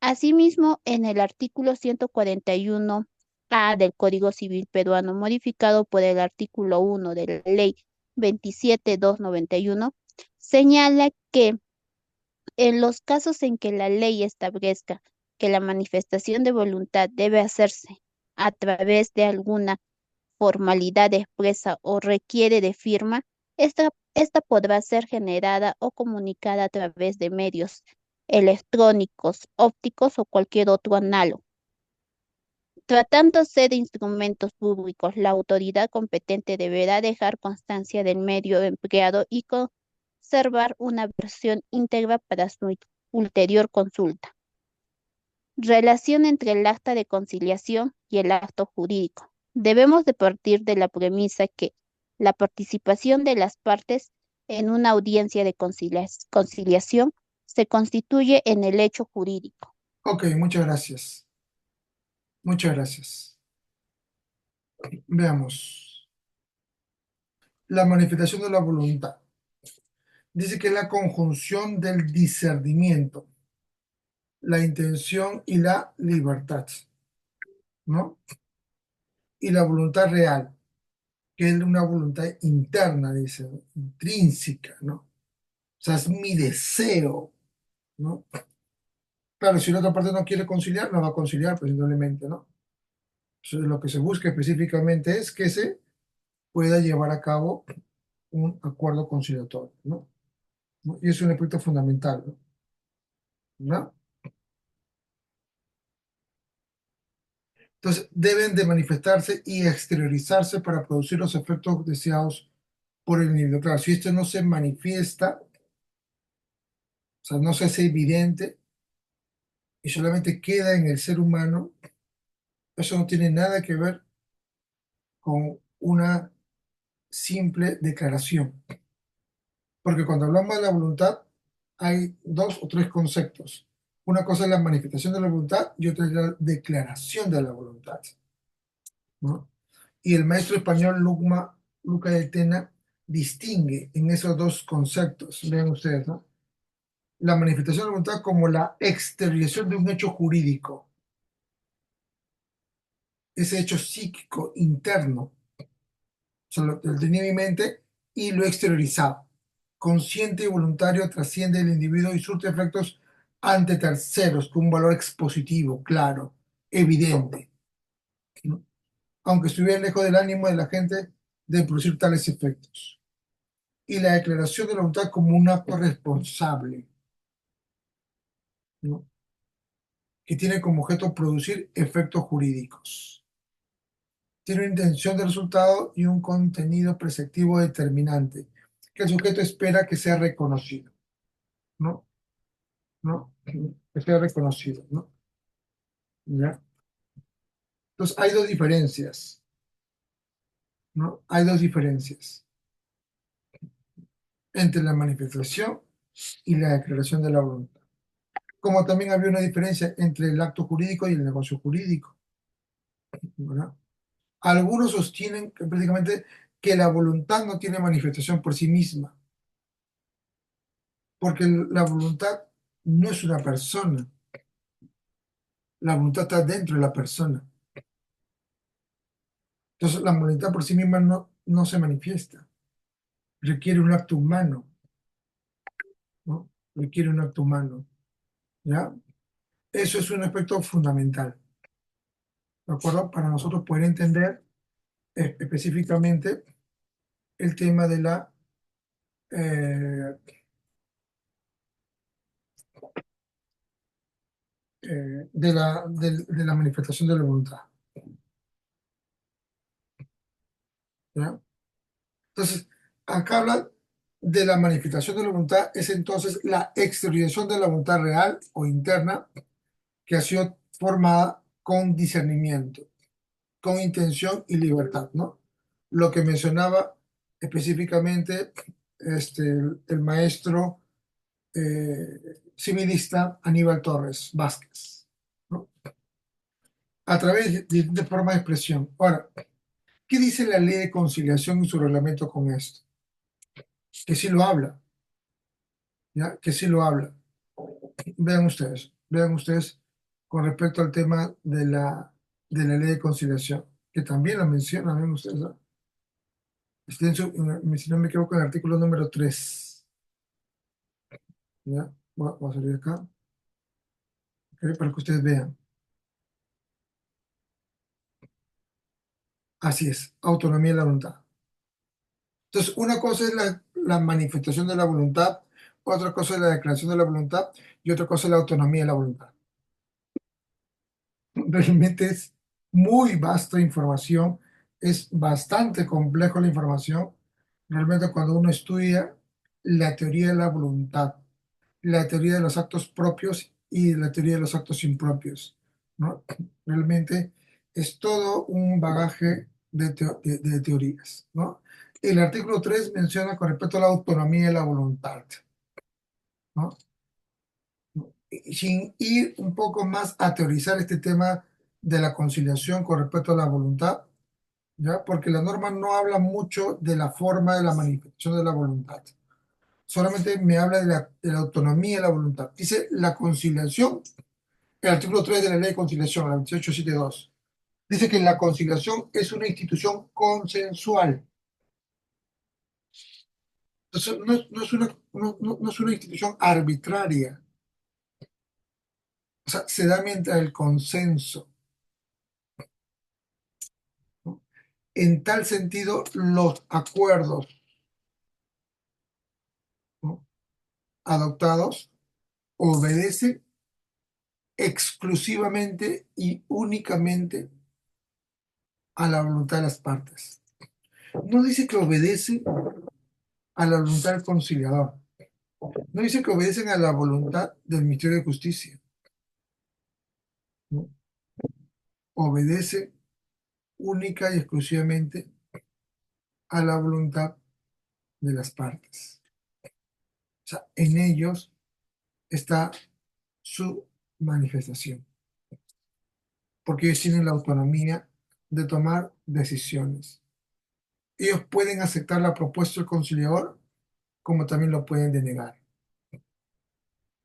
Asimismo, en el artículo 141A del Código Civil peruano, modificado por el artículo 1 de la Ley 27.291, señala que en los casos en que la ley establezca que la manifestación de voluntad debe hacerse a través de alguna formalidad expresa o requiere de firma, esta podrá ser generada o comunicada a través de medios electrónicos, ópticos o cualquier otro análogo. Tratándose de instrumentos públicos, la autoridad competente deberá dejar constancia del medio empleado y conservar una versión íntegra para su ulterior consulta. Relación entre el acta de conciliación y el acto jurídico. Debemos de partir de la premisa que la participación de las partes en una audiencia de conciliación se constituye en el hecho jurídico. Ok, muchas gracias. Muchas gracias. Veamos. La manifestación de la voluntad. Dice que es la conjunción del discernimiento, la intención y la libertad, ¿no? Y la voluntad real, que es una voluntad interna, dice, ¿no? Intrínseca, ¿no? O sea, es mi deseo, ¿no? Claro, si la otra parte no quiere conciliar, no va a conciliar, presumiblemente, ¿no? Entonces, lo que se busca específicamente es que se pueda llevar a cabo un acuerdo conciliatorio, ¿no? ¿No? Y es un aspecto fundamental, ¿no? ¿No? Entonces, deben de manifestarse y exteriorizarse para producir los efectos deseados por el individuo. Claro, si esto no se manifiesta, o sea, no se hace evidente y solamente queda en el ser humano, eso no tiene nada que ver con una simple declaración. Porque cuando hablamos de la voluntad, hay dos o tres conceptos. Una cosa es la manifestación de la voluntad y otra es la declaración de la voluntad, ¿no? Y el maestro español Luca de Tena distingue en esos dos conceptos. Vean ustedes, ¿no? La manifestación de la voluntad como la exteriorización de un hecho jurídico, ese hecho psíquico interno, o sea, lo tenía en mi mente y lo he exteriorizado. Consciente y voluntario trasciende el individuo y surte efectos ante terceros con un valor expositivo, claro, evidente, ¿no? Aunque estuviera lejos del ánimo de la gente de producir tales efectos. Y la declaración de la voluntad como un acto responsable, ¿no? Que tiene como objeto producir efectos jurídicos. Tiene una intención de resultado y un contenido preceptivo determinante, que el sujeto espera que sea reconocido, ¿no? ¿No? Que sea reconocido, ¿no? ¿Ya? Entonces, hay dos diferencias, ¿no? Hay dos diferencias entre la manifestación y la declaración de la voluntad. Como también había una diferencia entre el acto jurídico y el negocio jurídico, ¿verdad? Algunos sostienen que prácticamente que la voluntad no tiene manifestación por sí misma, porque la voluntad no es una persona, la voluntad está dentro de la persona. Entonces, la voluntad por sí misma no se manifiesta. Requiere un acto humano, ¿no? Requiere un acto humano, ¿ya? Eso es un aspecto fundamental, ¿de acuerdo? Para nosotros poder entender específicamente el tema eh, de la manifestación de la voluntad, ¿ya? Entonces, acá habla de la manifestación de la voluntad, es entonces la exteriorización de la voluntad real o interna que ha sido formada con discernimiento, con intención y libertad, ¿no? Lo que mencionaba específicamente el maestro civilista Aníbal Torres Vázquez, ¿no? A través de formas de expresión. Ahora, ¿qué dice la ley de conciliación y su reglamento con esto? Que sí lo habla, ¿ya? Que sí lo habla. Vean ustedes con respecto al tema de la ley de conciliación, que también lo menciona, vean ustedes, ¿no? Está si no me equivoco, en el artículo número 3. ¿Ya? Voy a salir acá, ¿ok? Para que ustedes vean. Así es, autonomía de la voluntad. Entonces, una cosa es la manifestación de la voluntad, otra cosa es la declaración de la voluntad y otra cosa es la autonomía de la voluntad. Realmente es muy vasta información, es bastante complejo la información. Realmente cuando uno estudia la teoría de la voluntad, la teoría de los actos propios y la teoría de los actos impropios, ¿no? Realmente es todo un bagaje de teorías, ¿no? El artículo 3 menciona con respecto a la autonomía de la voluntad, ¿no? Y sin ir un poco más a teorizar este tema de la conciliación con respecto a la voluntad, ¿ya? Porque la norma no habla mucho de la forma de la manifestación de la voluntad. Solamente me habla de la autonomía de la voluntad. Dice la conciliación, el artículo 3 de la ley de conciliación, la 2872, dice que la conciliación es una institución consensual. Entonces, no es una institución arbitraria. O sea, se da mediante el consenso, ¿no? En tal sentido, los acuerdos, ¿no?, adoptados obedecen exclusivamente y únicamente a la voluntad de las partes. No dice que obedece a la voluntad del conciliador. No dice que obedecen a la voluntad del Ministerio de Justicia, ¿no? Obedece única y exclusivamente a la voluntad de las partes. O sea, en ellos está su manifestación, porque ellos tienen la autonomía de tomar decisiones. Ellos pueden aceptar la propuesta del conciliador, como también lo pueden denegar,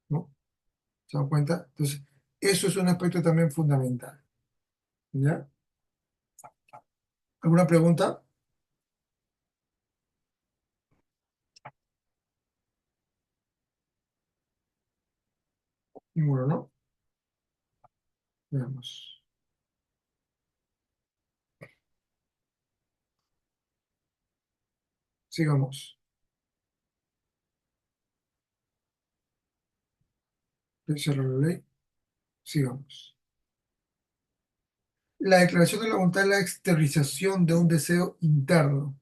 ¿no? ¿Se dan cuenta? Entonces, eso es un aspecto también fundamental, ¿ya? ¿Alguna pregunta? Ninguno, ¿no? Veamos. Sigamos. Cierro la ley. Sigamos. La declaración de la voluntad es la exteriorización de un deseo interno,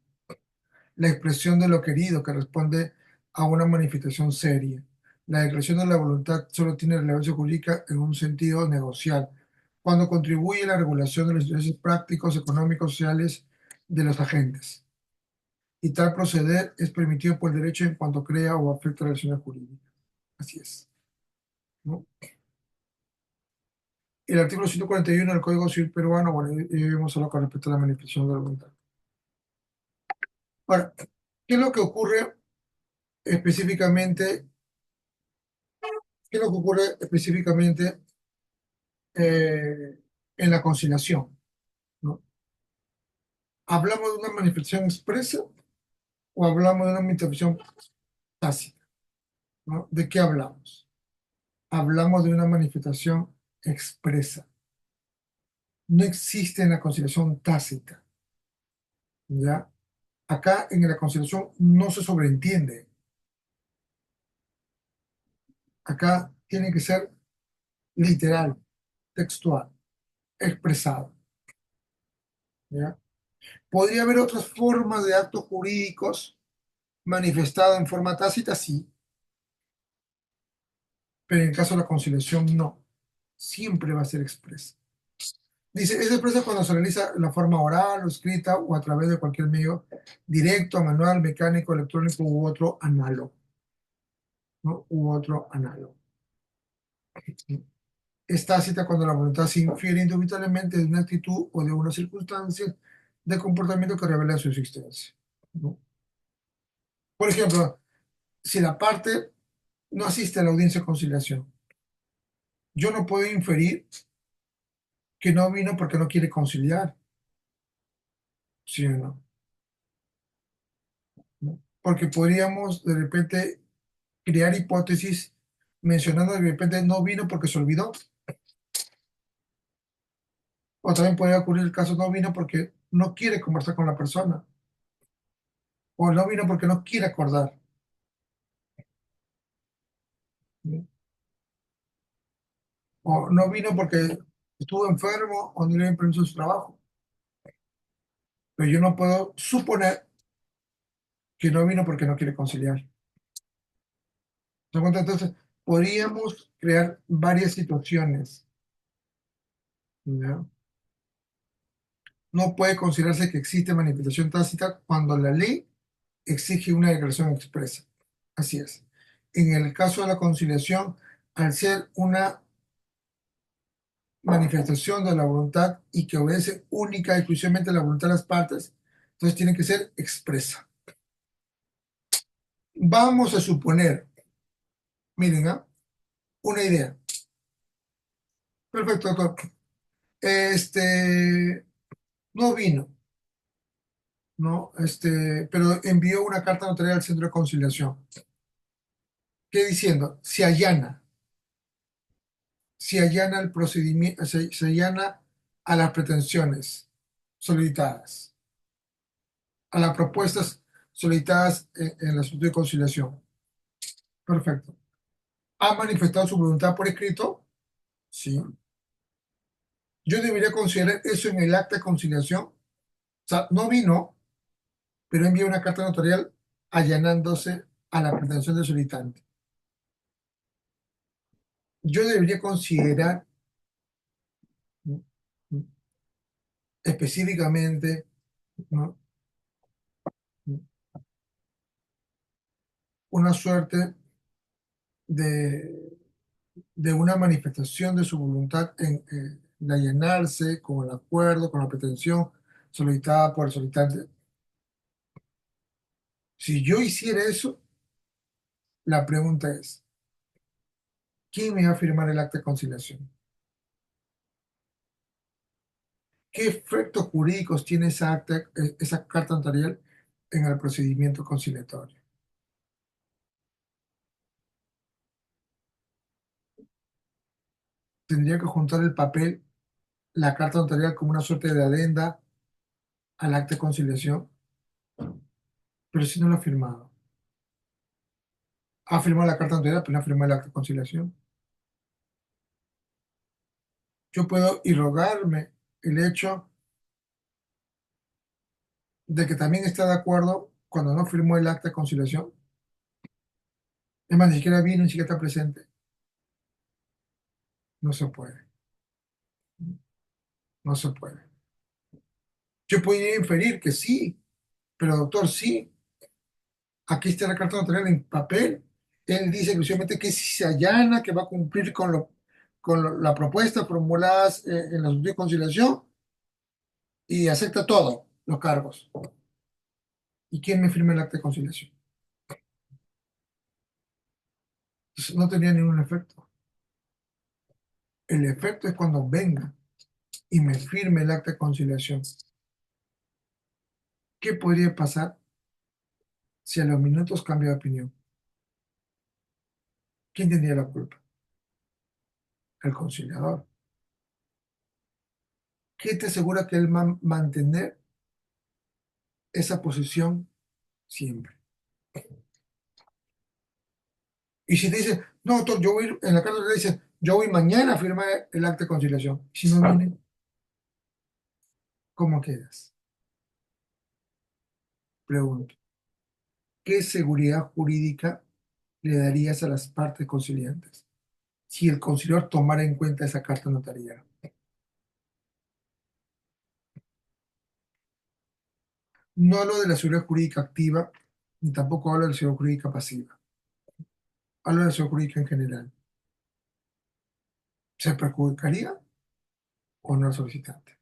la expresión de lo querido que responde a una manifestación seria. La declaración de la voluntad solo tiene relevancia jurídica en un sentido negocial, cuando contribuye a la regulación de los intereses prácticos, económicos, sociales de los agentes. Y tal proceder es permitido por el derecho en cuanto crea o afecta relaciones jurídicas. Así es, ¿no? El artículo 141 del Código Civil peruano, bueno, ya vimos solo con respecto a la manifestación de la voluntad. Ahora, ¿qué es lo que ocurre específicamente? ¿Qué es lo que ocurre específicamente en la conciliación, ¿no? ¿Hablamos de una manifestación expresa o hablamos de una manifestación tácita? ¿No? ¿De qué hablamos? Hablamos de una manifestación expresa. No existe en la conciliación tácita, ¿ya? Acá en la conciliación no se sobreentiende. Acá tiene que ser literal, textual, expresado, ¿ya? ¿Podría haber otras formas de actos jurídicos manifestados en forma tácita? Sí, pero en el caso de la conciliación no. Siempre va a ser expresa. Dice, es expresa cuando se realiza en la forma oral o escrita o a través de cualquier medio directo, manual, mecánico, electrónico u otro análogo, ¿no? U otro análogo. Es tácita cuando la voluntad se infiere indubitablemente de una actitud o de una circunstancia de comportamiento que revela su existencia, ¿no? Por ejemplo, si la parte no asiste a la audiencia de conciliación, yo no puedo inferir que no vino porque no quiere conciliar, ¿sí o no? ¿No? Porque podríamos de repente crear hipótesis mencionando que de repente no vino porque se olvidó, o también puede ocurrir el caso no vino porque no quiere conversar con la persona, o no vino porque no quiere acordar, ¿no? O no vino porque estuvo enfermo o no le dio permiso en su trabajo, pero yo no puedo suponer que no vino porque no quiere conciliar. ¿Se da cuenta? Entonces, podríamos crear varias situaciones, ¿ya? No puede considerarse que existe manifestación tácita cuando la ley exige una declaración expresa. Así es. En el caso de la conciliación, al ser una manifestación de la voluntad y que obedece única y exclusivamente a la voluntad de las partes, entonces tiene que ser expresa. Vamos a suponer, miren, ¿ah? Una idea. Perfecto, doctor. No vino, ¿no? Pero envió una carta notarial al centro de conciliación. ¿Qué diciendo? Se allana el procedimiento, se allana a las pretensiones solicitadas, a las propuestas solicitadas en la solicitud de conciliación. Perfecto. ¿Ha manifestado su voluntad por escrito? Sí. Yo debería considerar eso en el acta de conciliación. O sea, no vino, pero envió una carta notarial allanándose a la pretensión del solicitante. Yo debería considerar, ¿no?, específicamente, ¿no?, una suerte de, de una manifestación de su voluntad en allanarse con el acuerdo, con la pretensión solicitada por el solicitante. Si yo hiciera eso, la pregunta es, ¿quién me va a firmar el acta de conciliación? ¿Qué efectos jurídicos tiene esa carta notarial en el procedimiento conciliatorio? Tendría que juntar el papel, la carta notarial como una suerte de adenda al acta de conciliación, pero si no lo ha firmado. Ha firmado la carta notarial, pero no ha firmado el acta de conciliación. Yo puedo irrogarme el hecho de que también está de acuerdo cuando no firmó el acta de conciliación. Es más, ni siquiera vino, ni siquiera está presente. No se puede. No se puede. Yo podría inferir que sí, pero doctor, sí. Aquí está la carta notarial en papel. Él dice exclusivamente que si se allana, que va a cumplir la propuesta formuladas en la solicitud de conciliación y acepta todos los cargos. ¿Y quién me firma el acta de conciliación? Entonces, no tenía ningún efecto. El efecto es cuando venga y me firme el acta de conciliación. ¿Qué podría pasar si a los minutos cambia de opinión? ¿Quién tendría la culpa? El conciliador. ¿Qué te asegura que él va a mantener esa posición siempre? Y si te dice, no, doctor, yo voy, a ir", en la carta le dice, yo voy mañana a firmar el acta de conciliación. Si no viene, ¿cómo quedas? Pregunto, ¿qué seguridad jurídica le darías a las partes conciliantes si el conciliador tomara en cuenta esa carta notarial? No hablo de la seguridad jurídica activa, ni tampoco hablo de la seguridad jurídica pasiva. Hablo de la seguridad jurídica en general. ¿Se perjudicaría o no el solicitante?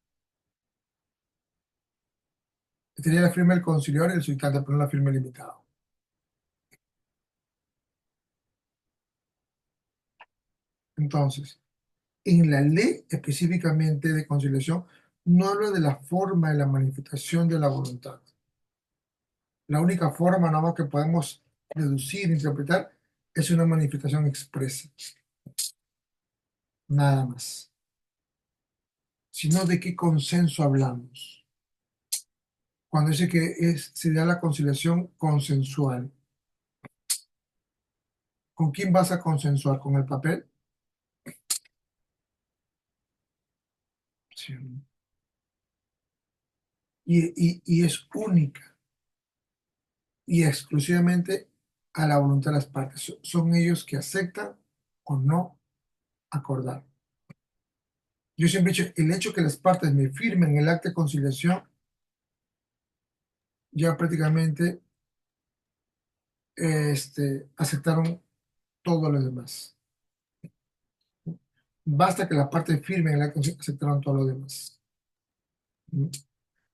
Sería la firma del conciliador y el solicitante, pero no la firma del invitado. Entonces, en la ley específicamente de conciliación, no hablo de la forma de la manifestación de la voluntad. La única forma nada más que podemos deducir, interpretar, es una manifestación expresa, nada más. Sino de qué consenso hablamos. Cuando dice que se da la conciliación consensual. ¿Con quién vas a consensuar? ¿Con el papel? Sí. Y es única y exclusivamente a la voluntad de las partes. Son ellos que aceptan o no acordar. Yo siempre he dicho, el hecho que las partes me firmen el acta de conciliación, ya prácticamente aceptaron todo lo demás. Basta que las partes firmen el acta de conciliación, aceptaron todo lo demás.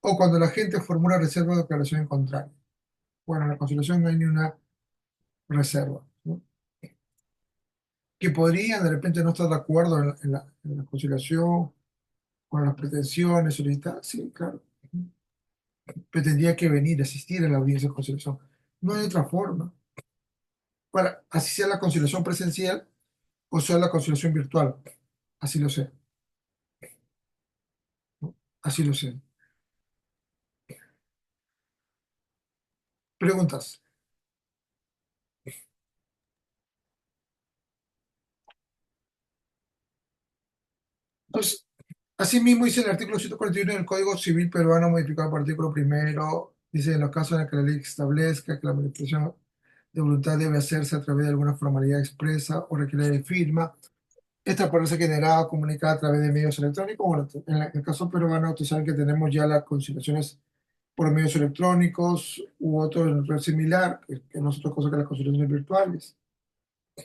O cuando la gente formula reserva o declaración en contrario. Bueno, en la conciliación no hay ni una reserva, ¿no? Que podrían de repente no estar de acuerdo en la conciliación, con las pretensiones solicitadas, sí, claro. Pero tendría que venir, asistir a la audiencia de conciliación. No hay otra forma. Así sea la conciliación presencial o sea la conciliación virtual. Así lo sé. ¿No? Así lo sé. Preguntas. Entonces, asimismo dice el artículo 141 del Código Civil Peruano, modificado por el artículo primero, dice en los casos en que la ley establezca que la manifestación de voluntad debe hacerse a través de alguna formalidad expresa o requiere de firma. Esta puede ser generada o comunicada a través de medios electrónicos. Bueno, en el caso peruano, ustedes saben que tenemos ya las conciliaciones por medios electrónicos u otro similar, que no es otra cosa que las conciliaciones virtuales,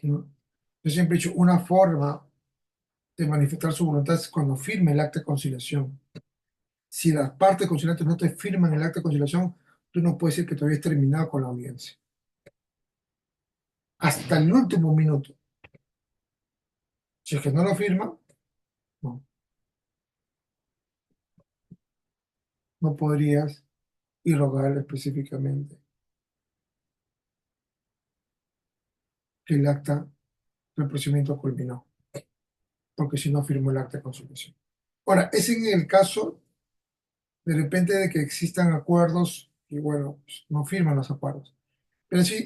¿no? Yo siempre he dicho, una forma de manifestar su voluntad es cuando firme el acta de conciliación. Si las partes conciliantes no te firman el acta de conciliación, tú no puedes decir que todavía has terminado con la audiencia. Hasta el último minuto. Si es que no lo firman, no, no podrías irrogar específicamente que el acta del procedimiento culminó, porque si no firmó el acta de conciliación. Ahora, es en el caso de repente de que existan acuerdos y bueno, pues, no firman los acuerdos. Pero si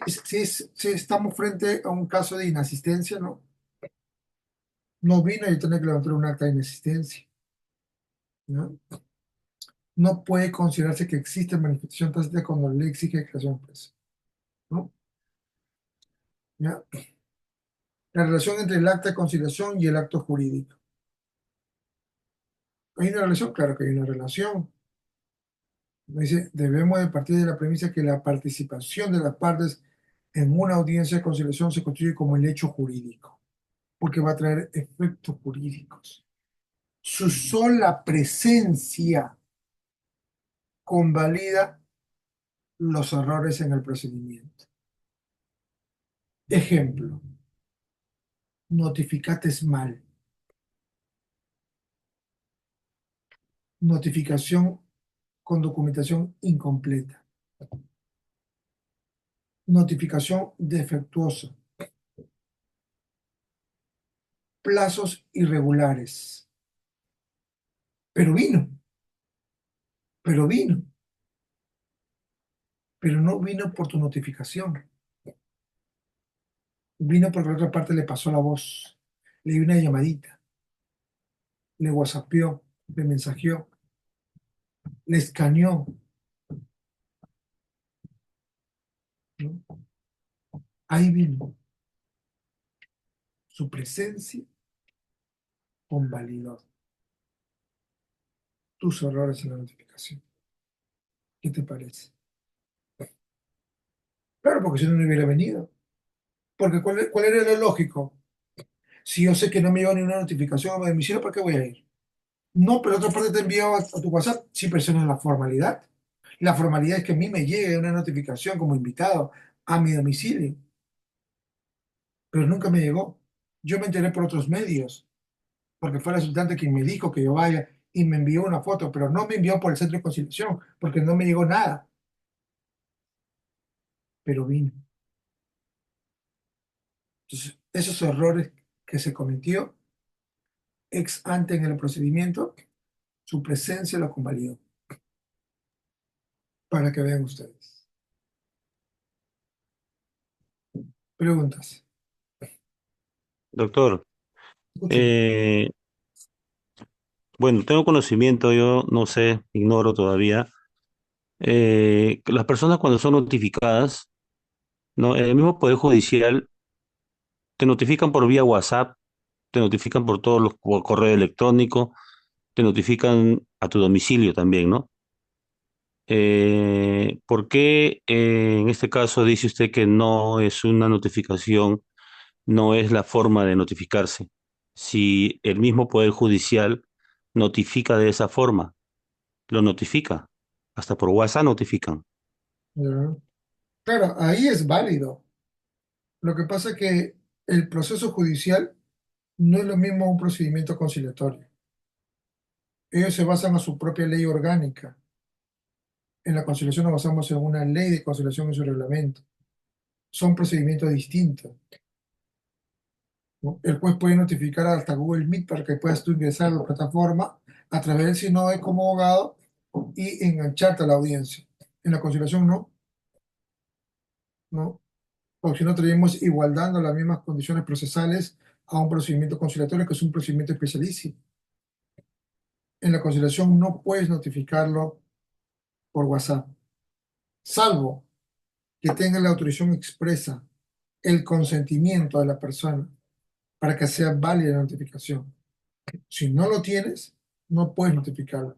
estamos frente a un caso de inasistencia, ¿no? No vino y tiene que levantar un acta de inasistencia, ¿no? No puede considerarse que existe manifestación tácita cuando la ley exige creación expresa, ¿no? ¿Ya? La relación entre el acta de conciliación y el acto jurídico. ¿Hay una relación? Claro que hay una relación. Dice, debemos de partir de la premisa que la participación de las partes en una audiencia de conciliación se constituye como el hecho jurídico, porque va a traer efectos jurídicos. Su sola presencia convalida los errores en el procedimiento. Ejemplo, notificates mal. Notificación con documentación incompleta, notificación defectuosa, plazos irregulares. Pero vino, pero vino, pero no vino por tu notificación. Vino porque la otra parte le pasó la voz, le dio una llamadita, le whatsappeó, le mensajeó, le escaneó, ¿no? Ahí vino. Su presencia convalidó tus errores en la notificación. ¿Qué te parece? Claro, porque si no, no hubiera venido. Porque ¿cuál era lo lógico? Si yo sé que no me llegó ni una notificación a mi domicilio, ¿para qué voy a ir? No, pero otra parte te envió a tu WhatsApp. Sí, pero eso no es la formalidad. La formalidad es que a mí me llegue una notificación como invitado a mi domicilio, pero nunca me llegó. Yo me enteré por otros medios, porque fue el resultante quien me dijo que yo vaya y me envió una foto, pero no me envió por el centro de conciliación, porque no me llegó nada, pero vino. Entonces, esos errores que se cometió ex ante en el procedimiento, su presencia lo convalidó, para que vean ustedes. Preguntas. Doctor, Escuchen. eh, bueno, tengo conocimiento, yo no sé, ignoro todavía. Que las personas cuando son notificadas, ¿no? En el mismo Poder Judicial te notifican por vía WhatsApp, te notifican por correo electrónico, te notifican a tu domicilio también, ¿no? ¿Por qué en este caso dice usted que no es una notificación, no es la forma de notificarse? Si el mismo Poder Judicial notifica de esa forma, lo notifica, hasta por WhatsApp notifican. Ya. Claro, ahí es válido. Lo que pasa es que el proceso judicial no es lo mismo un procedimiento conciliatorio. Ellos se basan a su propia ley orgánica. En la conciliación nos basamos en una ley de conciliación y su reglamento. Son procedimientos distintos, ¿no? El juez puede notificar hasta Google Meet para que puedas tú ingresar a la plataforma a través, si no es como abogado, y engancharte a la audiencia. En la conciliación no, ¿no? Porque si no traemos igualdando las mismas condiciones procesales a un procedimiento conciliatorio que es un procedimiento especialísimo. En la conciliación no puedes notificarlo por WhatsApp, salvo que tenga la autorización expresa, el consentimiento de la persona para que sea válida la notificación. Si no lo tienes, no puedes notificarlo.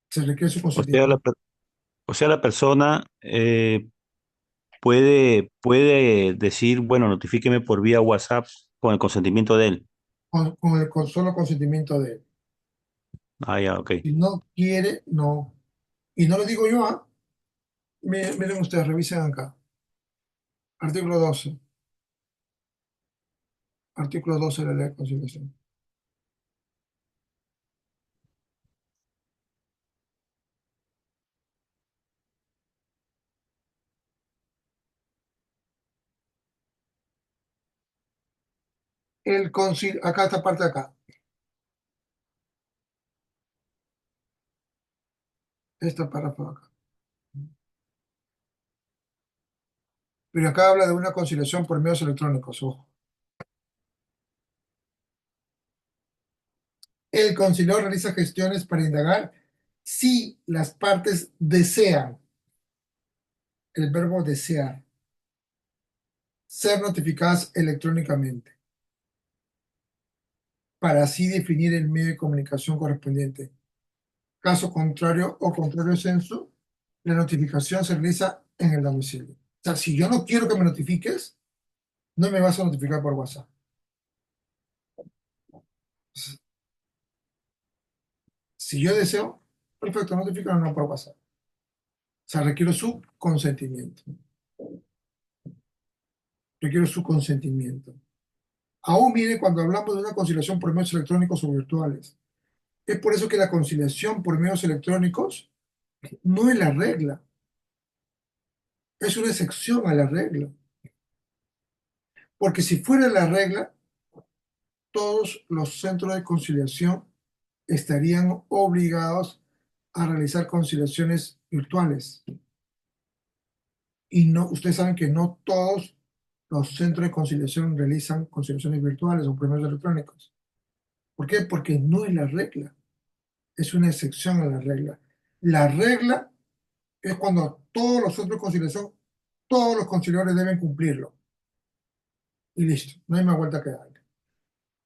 Se requiere su O sea, consentimiento o sea, la persona puede decir, bueno, notifíqueme por vía WhatsApp con el consentimiento de él. con solo consentimiento de él. Ah, ya, ok. Si no quiere, no. Y no lo digo yo, ¿ah? Miren ustedes, revisen acá. Artículo 12. Artículo 12 de la Ley de Conciliación. Acá, esta parte de acá. Esta párrafo de acá. Pero acá habla de una conciliación por medios electrónicos, ojo. El conciliador realiza gestiones para indagar si las partes desean, el verbo desear, ser notificadas electrónicamente, para así definir el medio de comunicación correspondiente. Caso contrario o contrario censo, la notificación se realiza en el domicilio. O sea, si yo no quiero que me notifiques, no me vas a notificar por WhatsApp. Si yo deseo, perfecto, notificarme no por WhatsApp. O sea, requiero su consentimiento. Requiero su consentimiento. Aún mire, cuando hablamos de una conciliación por medios electrónicos o virtuales, Es por eso que la conciliación por medios electrónicos no es la regla, es una excepción a la regla. Porque si fuera la regla, todos los centros de conciliación estarían obligados a realizar conciliaciones virtuales. Y no, ustedes saben que no todos los centros de conciliación realizan conciliaciones virtuales o premios electrónicos. ¿Por qué? Porque no es la regla, es una excepción a la regla. La regla es cuando todos los centros de conciliación, todos los conciliadores deben cumplirlo. Y listo, no hay más vuelta que darle.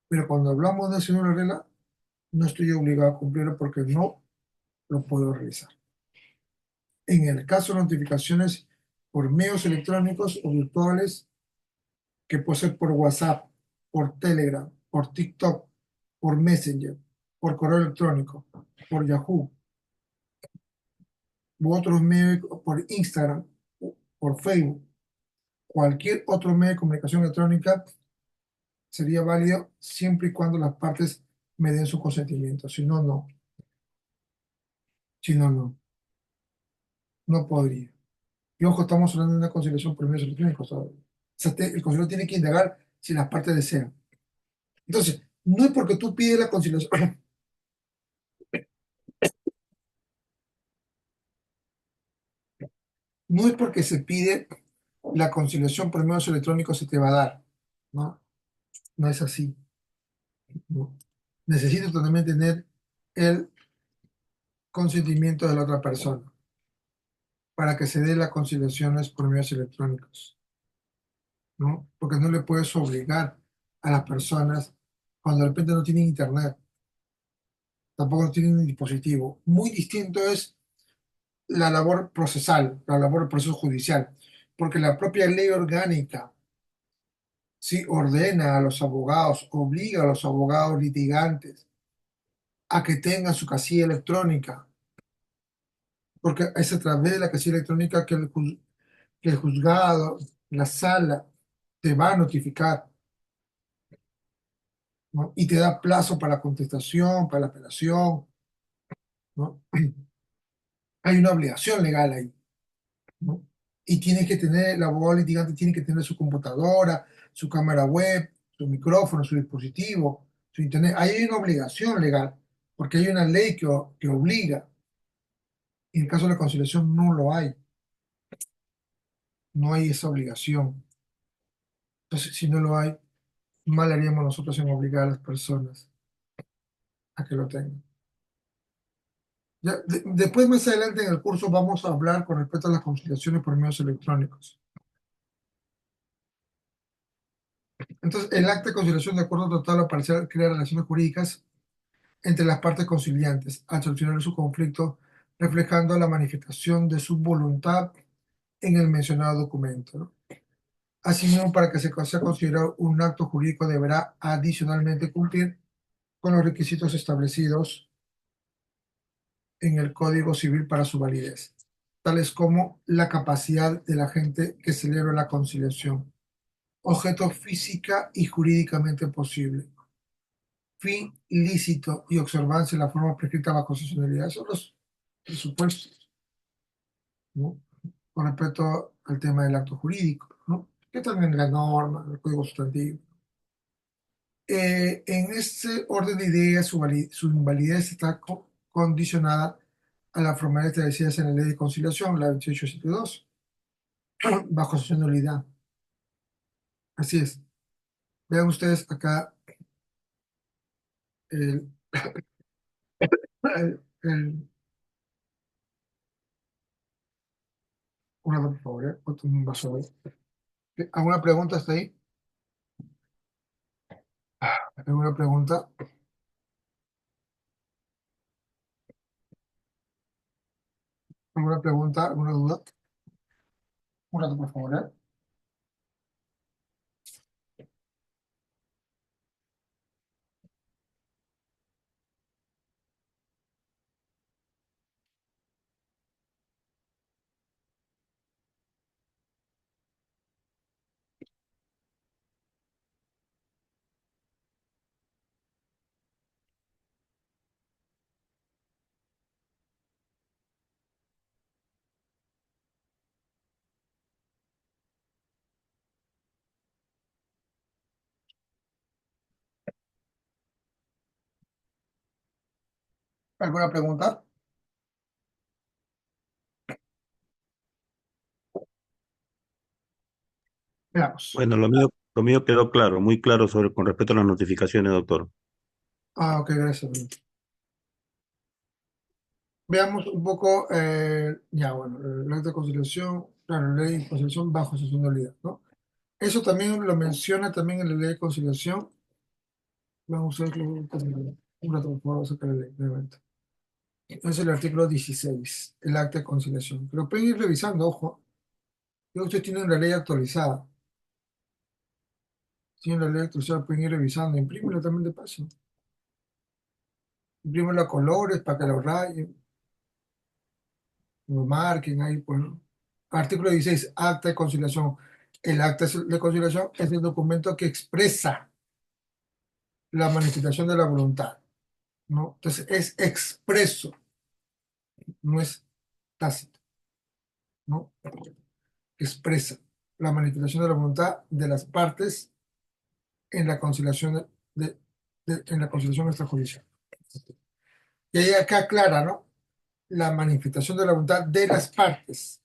Pero cuando hablamos de hacer una regla, no estoy obligado a cumplirlo porque no lo puedo realizar. En el caso de notificaciones por medios electrónicos o virtuales, que puede ser por WhatsApp, por Telegram, por TikTok, por Messenger, por correo electrónico, por Yahoo, u otros medios, por Instagram, por Facebook, cualquier otro medio de comunicación electrónica sería válido siempre y cuando las partes me den su consentimiento. Si no, no. Si no, no. No podría. Y ojo, estamos hablando de una conciliación por medios electrónicos todavía. O sea, el conciliador tiene que indagar si las partes desean. Entonces, no es porque tú pides la conciliación, no es porque se pide la conciliación por medios electrónicos se te va a dar. No, no es así. No. Necesitas también tener el consentimiento de la otra persona para que se dé las conciliaciones por medios electrónicos, ¿no? Porque no le puedes obligar a las personas cuando de repente no tienen internet, tampoco tienen un dispositivo. Muy distinto es la labor procesal, la labor del proceso judicial, porque la propia ley orgánica sí ordena a los abogados, obliga a los abogados litigantes a que tengan su casilla electrónica, porque es a través de la casilla electrónica que que el juzgado, la sala, te va a notificar, ¿no? Y te da plazo para la contestación, para la apelación, ¿no? Hay una obligación legal ahí, ¿no? Y tienes que tener, el abogado litigante tiene que tener su computadora, su cámara web, su micrófono, su dispositivo, su internet. Ahí hay una obligación legal, porque hay una ley que obliga. Y en el caso de la conciliación no lo hay, no hay esa obligación. Entonces, si no lo hay, mal haríamos nosotros en obligar a las personas a que lo tengan. Ya, después, más adelante en el curso, vamos a hablar con respecto a las conciliaciones por medios electrónicos. Entonces, el acta de conciliación de acuerdo total o parcial crea relaciones jurídicas entre las partes conciliantes al solucionar su conflicto, reflejando la manifestación de su voluntad en el mencionado documento, ¿no? Asimismo, para que sea considerado un acto jurídico, deberá adicionalmente cumplir con los requisitos establecidos en el Código Civil para su validez, tales como la capacidad del agente que celebra la conciliación, objeto física y jurídicamente posible, fin lícito y observancia de la forma prescrita bajo constitucionalidad. Son los presupuestos, ¿no? Con respecto al tema del acto jurídico, ¿no? Que también en la norma, el Código Sustantivo. En este orden de ideas, su invalidez está condicionada a las formalidades establecidas en la Ley de Conciliación, la 2872, bajo su nulidad. Así es. Vean ustedes acá el, el- una, por favor, un vaso de- ¿Alguna pregunta hasta ahí? ¿Alguna pregunta? ¿Alguna pregunta? ¿Alguna duda? Un rato, por favor, ¿eh? ¿Alguna pregunta? Veamos. Bueno, lo mío quedó claro, muy claro con respecto a las notificaciones, doctor. Ok, gracias. Veamos un poco, ya bueno, el acta de conciliación, claro, ley de conciliación bajo sesión de nulidad, ¿no? Eso también lo menciona también en la ley de conciliación. Vamos a verlo un rato, por favor, sacar la ley, nuevamente. Es el artículo 16, el acta de conciliación. Pero pueden ir revisando, ojo, ya ustedes tienen la ley actualizada. Tienen la ley actualizada, pueden ir revisando, imprímela también de paso. Imprímela a colores para que lo rayen, lo marquen ahí, pues, ¿no? Artículo 16, acta de conciliación. El acta de conciliación es el documento que expresa la manifestación de la voluntad, ¿no? Entonces es expreso, no es tácito, ¿no? Expresa la manifestación de la voluntad de las partes en la conciliación en la conciliación extrajudicial. Y ahí acá aclara, ¿no? La manifestación de la voluntad de las partes.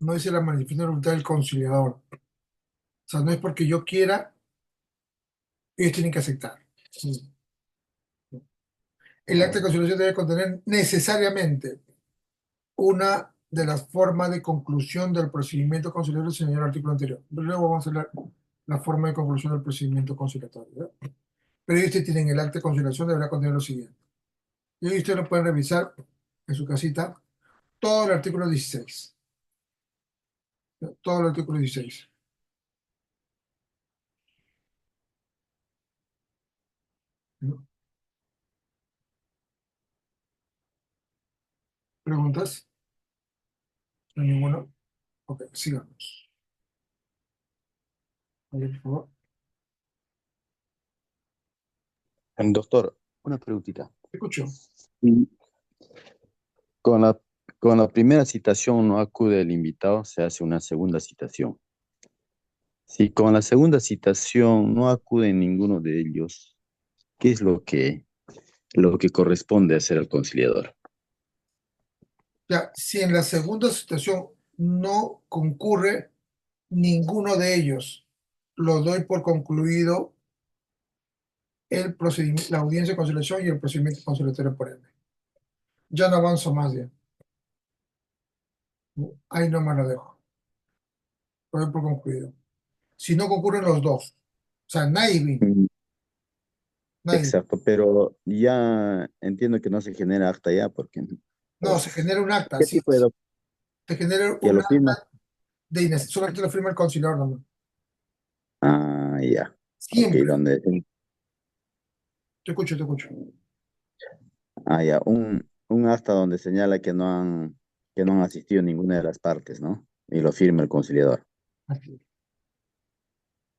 No dice la manifestación de la voluntad del conciliador. O sea, no es porque yo quiera, ellos tienen que aceptar. El acta de conciliación debe contener necesariamente una de las formas de conclusión del procedimiento conciliatorio señalado en el artículo anterior. Luego vamos a ver la forma de conclusión del procedimiento conciliatorio, ¿verdad? Pero ustedes tienen el acta de conciliación, deberá contener lo siguiente. Y ahí ustedes lo pueden revisar en su casita, todo el artículo 16. Todo el artículo 16. ¿No? ¿Preguntas? ¿No hay ninguna? Ok, sigamos. A ver, por favor. Doctor, una preguntita. Escucho. Mm, Con la, con la primera citación no acude el invitado, se hace una segunda citación. Si con la segunda citación no acude ninguno de ellos, ¿qué es lo que corresponde hacer al conciliador? Ya, si en la segunda situación no concurre ninguno de ellos, lo doy por concluido el procedimiento, la audiencia de conciliación y el procedimiento conciliatorio por ende. Ya no avanzo más bien. Ahí no me lo dejo. Lo doy por concluido. Si no concurren los dos, o sea, nadie vino, Mm, nadie. Exacto, pero ya entiendo que no se genera acta ya, porque No, se pues, genera un acta, ¿qué sí. tipo de Se genera que un lo firma? acta de inacción, solamente lo firma el conciliador, no. Ah, ya. Ok, Siempre. donde, Te escucho, te escucho. ya, un acta donde señala que no han asistido ninguna de las partes, ¿no? Y lo firma el conciliador. Así es.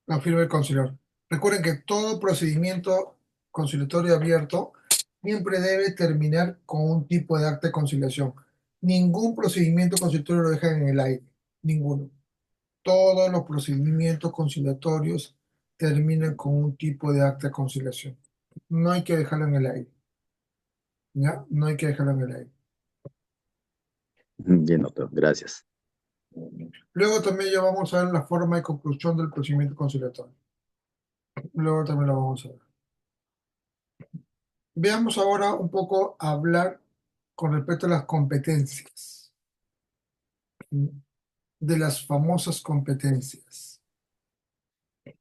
Lo firma el conciliador. Recuerden que todo procedimiento conciliatorio abierto siempre debe terminar con un tipo de acta de conciliación. Ningún procedimiento conciliatorio lo dejan en el aire. Ninguno. Todos los procedimientos conciliatorios terminan con un tipo de acta de conciliación. No hay que dejarlo en el aire. ¿Ya? No hay que dejarlo en el aire. Bien, doctor, gracias. Luego también ya vamos a ver la forma de conclusión del procedimiento conciliatorio. Luego también lo vamos a ver. Veamos ahora un poco hablar con respecto a las competencias, de las famosas competencias.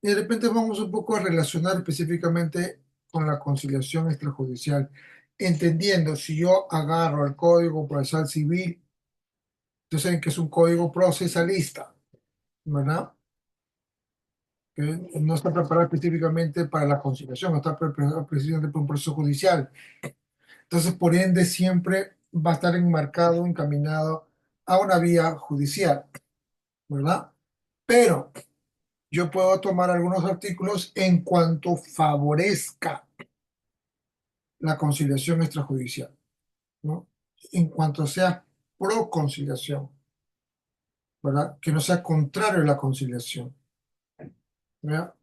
Y de repente vamos un poco a relacionar específicamente con la conciliación extrajudicial, entendiendo si yo agarro el Código Procesal Civil, ustedes saben que es un código procesalista, ¿verdad? Que no está preparado específicamente para la conciliación, está preparado precisamente para un proceso judicial. Entonces, por ende, siempre va a estar enmarcado, encaminado a una vía judicial, ¿verdad? Pero yo puedo tomar algunos artículos en cuanto favorezca la conciliación extrajudicial, ¿no? En cuanto sea pro conciliación, ¿verdad? Que no sea contrario a la conciliación, ¿verdad?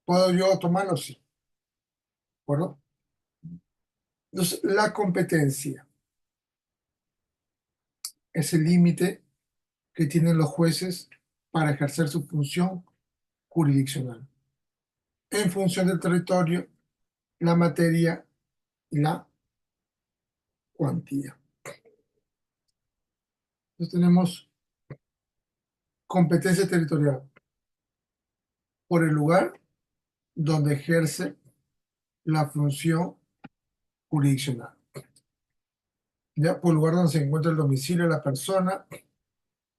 ¿Puedo yo tomarlo? Sí, ¿de acuerdo? Entonces, la competencia es el límite que tienen los jueces para ejercer su función jurisdiccional en función del territorio, la materia y la cuantía. Entonces tenemos competencia territorial por el lugar donde ejerce la función jurisdiccional. Ya por el lugar donde se encuentra el domicilio de la persona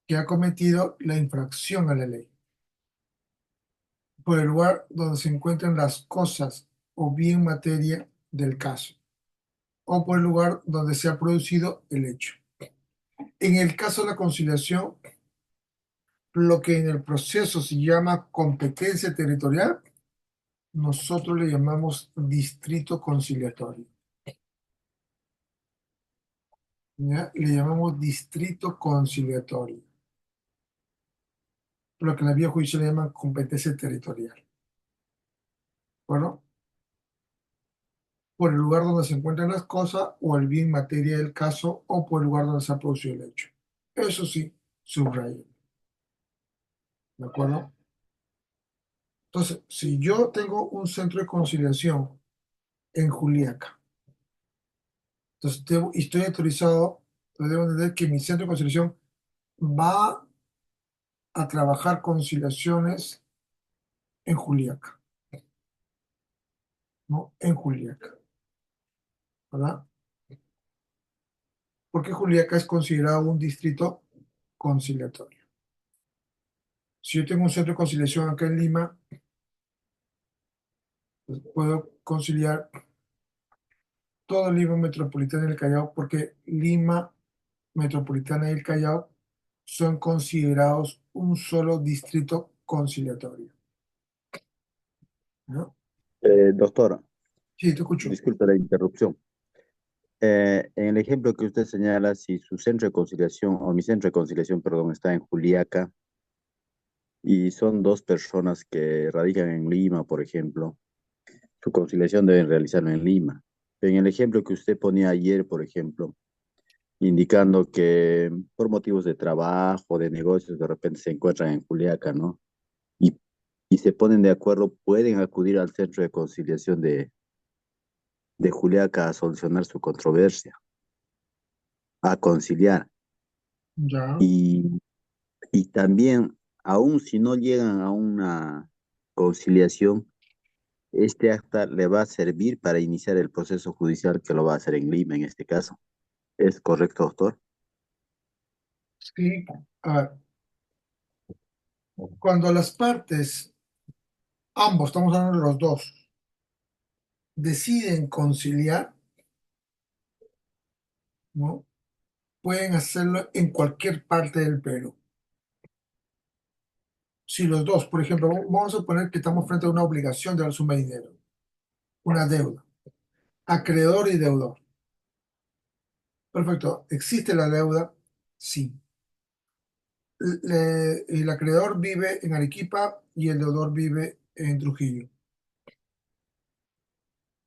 que ha cometido la infracción a la ley. Por el lugar donde se encuentran las cosas o bien materia del caso. O por el lugar donde se ha producido el hecho. En el caso de la conciliación, lo que en el proceso se llama competencia territorial, nosotros le llamamos distrito conciliatorio. ¿Ya? Le llamamos distrito conciliatorio. Lo que en la vía judicial le llaman competencia territorial. Bueno, por el lugar donde se encuentran las cosas o el bien materia del caso o por el lugar donde se ha producido el hecho. Eso sí, subrayo. ¿De acuerdo? Entonces, si yo tengo un centro de conciliación en Juliaca, entonces y estoy autorizado, entonces debo entender que mi centro de conciliación va a trabajar conciliaciones en Juliaca, ¿no? En Juliaca, ¿verdad? Porque Juliaca es considerado un distrito conciliatorio. Si yo tengo un centro de conciliación acá en Lima, pues puedo conciliar todo Lima Metropolitana y el Callao, porque Lima Metropolitana y el Callao son considerados un solo distrito conciliatorio, ¿no? Doctor, Sí, te escucho. disculpe la interrupción. En el ejemplo que usted señala, si su centro de conciliación, o mi centro de conciliación, perdón, está en Juliaca, y son dos personas que radican en Lima, por ejemplo, su conciliación deben realizarlo en Lima. En el ejemplo que usted ponía ayer, por ejemplo, indicando que por motivos de trabajo, de negocios, de repente se encuentran en Juliaca, ¿no? Y, y se ponen de acuerdo, pueden acudir al centro de conciliación de Juliaca a solucionar su controversia, a conciliar. Ya, Y, y también, aun si no llegan a una conciliación, este acta le va a servir para iniciar el proceso judicial que lo va a hacer en Lima en este caso. ¿Es correcto, doctor? sí. A ver, cuando las partes, ambos, estamos hablando de los dos, deciden conciliar, ¿no? Pueden hacerlo en cualquier parte del Perú. Si los dos, por ejemplo, vamos a suponer que estamos frente a una obligación de dar suma de dinero, una deuda, acreedor y deudor. Perfecto, ¿existe la deuda? Sí. El acreedor vive en Arequipa y el deudor vive en Trujillo.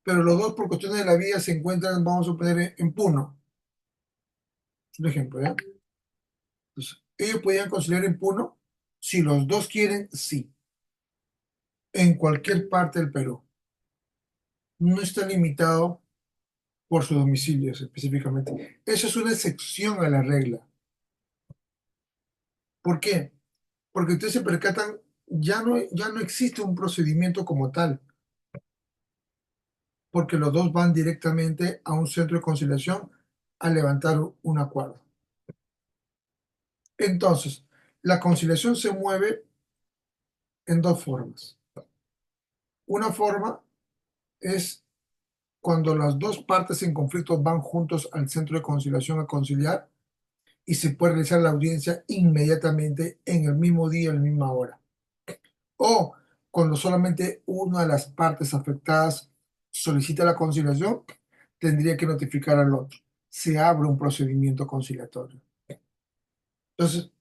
Pero los dos, por cuestiones de la vida, se encuentran, vamos a suponer, en Puno. Un ejemplo, ¿ya? Entonces, ellos podían conciliar en Puno, si los dos quieren, sí, en cualquier parte del Perú. No está limitado por sus domicilios específicamente. Eso es una excepción a la regla. ¿Por qué? Porque ustedes se percatan, ya no existe un procedimiento como tal, porque los dos van directamente a un centro de conciliación a levantar un acuerdo. Entonces, la conciliación se mueve en dos formas. Una forma es cuando las dos partes en conflicto van juntos al centro de conciliación a conciliar y se puede realizar la audiencia inmediatamente en el mismo día, en la misma hora. O cuando solamente una de las partes afectadas solicita la conciliación, tendría que notificar al otro. Se abre un procedimiento conciliatorio. Entonces,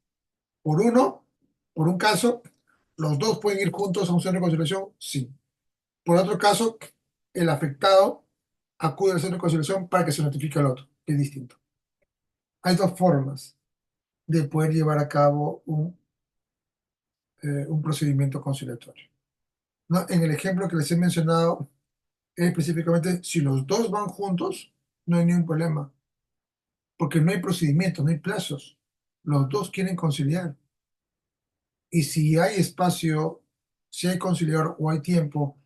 por un caso, los dos pueden ir juntos a un centro de conciliación, sí. Por otro caso, el afectado acude al centro de conciliación para que se notifique al otro, que es distinto. Hay dos formas de poder llevar a cabo un procedimiento conciliatorio, ¿no? En el ejemplo que les he mencionado, específicamente, si los dos van juntos, no hay ningún problema, porque no hay procedimiento, no hay plazos. Los dos quieren conciliar. Y si hay espacio, si hay conciliador o hay tiempo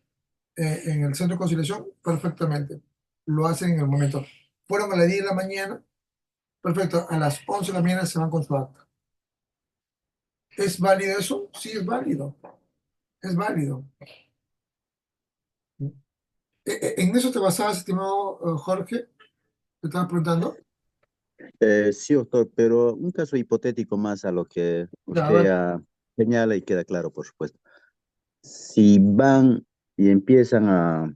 en el centro de conciliación, perfectamente. Lo hacen en el momento. Fueron a las 10 de la mañana, perfecto. A las 11 de la mañana se van con su acta. ¿Es válido eso? Sí, es válido. Es válido. ¿En eso te basabas, estimado Jorge? ¿Te estabas preguntando? Sí, doctor, pero un caso hipotético más a lo que Ya, a usted ver. señala y queda claro, por supuesto. Si van y empiezan a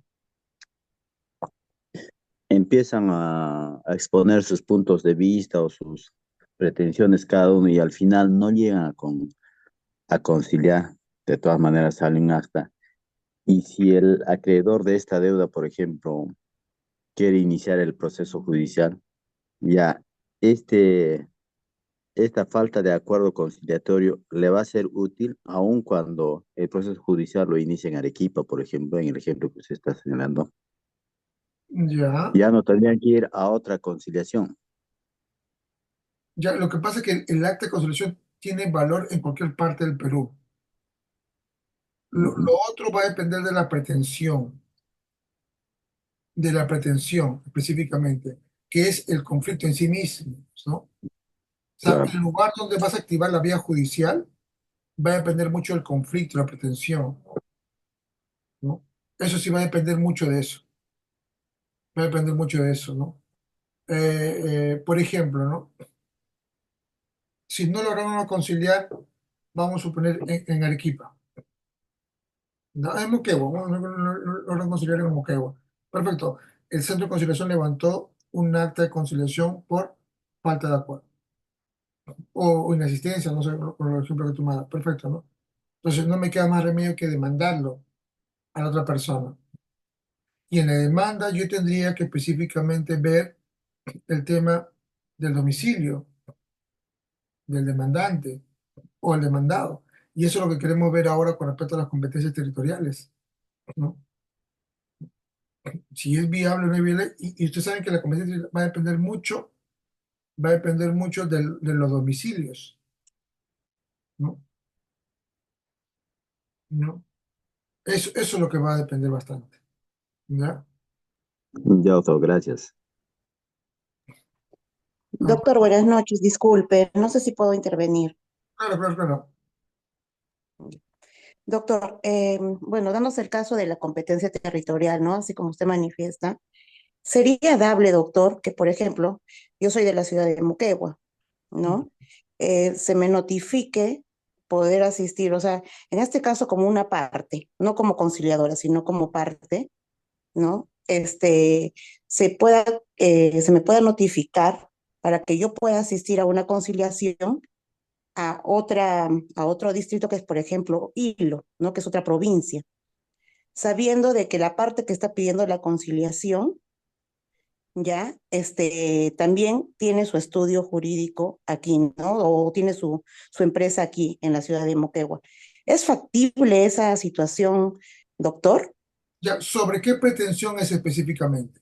exponer sus puntos de vista o sus pretensiones cada uno y al final no llegan a conciliar, de todas maneras salen hasta. Y si el acreedor de esta deuda, por ejemplo, quiere iniciar el proceso judicial, ya este, esta falta de acuerdo conciliatorio le va a ser útil aun cuando el proceso judicial lo inicie en Arequipa, por ejemplo, en el ejemplo que usted está señalando. Ya. Ya no tendrían que ir a otra conciliación. Ya, lo que pasa es que el acta de conciliación tiene valor en cualquier parte del Perú. Lo Ujú, otro va a depender de la pretensión específicamente, que es el conflicto en sí mismo, ¿no? O sea, claro. el lugar donde vas a activar la vía judicial va a depender mucho del conflicto, la pretensión, ¿no? Eso sí va a depender mucho de eso, va a depender mucho de eso, ¿no? Por ejemplo, ¿no? Si no lograron conciliar, vamos a suponer en Arequipa, ¿no? En Moquegua, no lograron conciliar en Moquegua. Perfecto. El centro de conciliación levantó un acta de conciliación por falta de acuerdo o inasistencia, no sé, por el ejemplo que tú me das. Perfecto, ¿no? Entonces no me queda más remedio que demandarlo a la otra persona. Y en la demanda yo tendría que específicamente ver el tema del domicilio del demandante o el demandado. Y eso es lo que queremos ver ahora con respecto a las competencias territoriales, ¿no? Si es viable o no es viable. Y ustedes saben que la competencia va a depender mucho de los domicilios, ¿no? ¿No? Eso es lo que va a depender bastante, ¿ya? Ya, doctor, gracias. Ah, Doctor, buenas noches. Disculpe, no sé si puedo intervenir. claro, claro, claro. Doctor, bueno, dándose el caso de la competencia territorial, ¿no? Así como usted manifiesta, sería dable, doctor, que, por ejemplo, yo soy de la ciudad de Moquegua, ¿no? Se me notifique poder asistir, o sea, en este caso como una parte, no como conciliadora, sino como parte, ¿no? Se me pueda notificar para que yo pueda asistir a una conciliación a otro distrito que es, por ejemplo, Hilo, ¿no? Que es otra provincia, sabiendo de que la parte que está pidiendo la conciliación, ya, también tiene su estudio jurídico aquí, ¿no? O tiene su empresa aquí en la ciudad de Moquegua. ¿Es factible esa situación, doctor? Ya, ¿sobre qué pretensión es específicamente?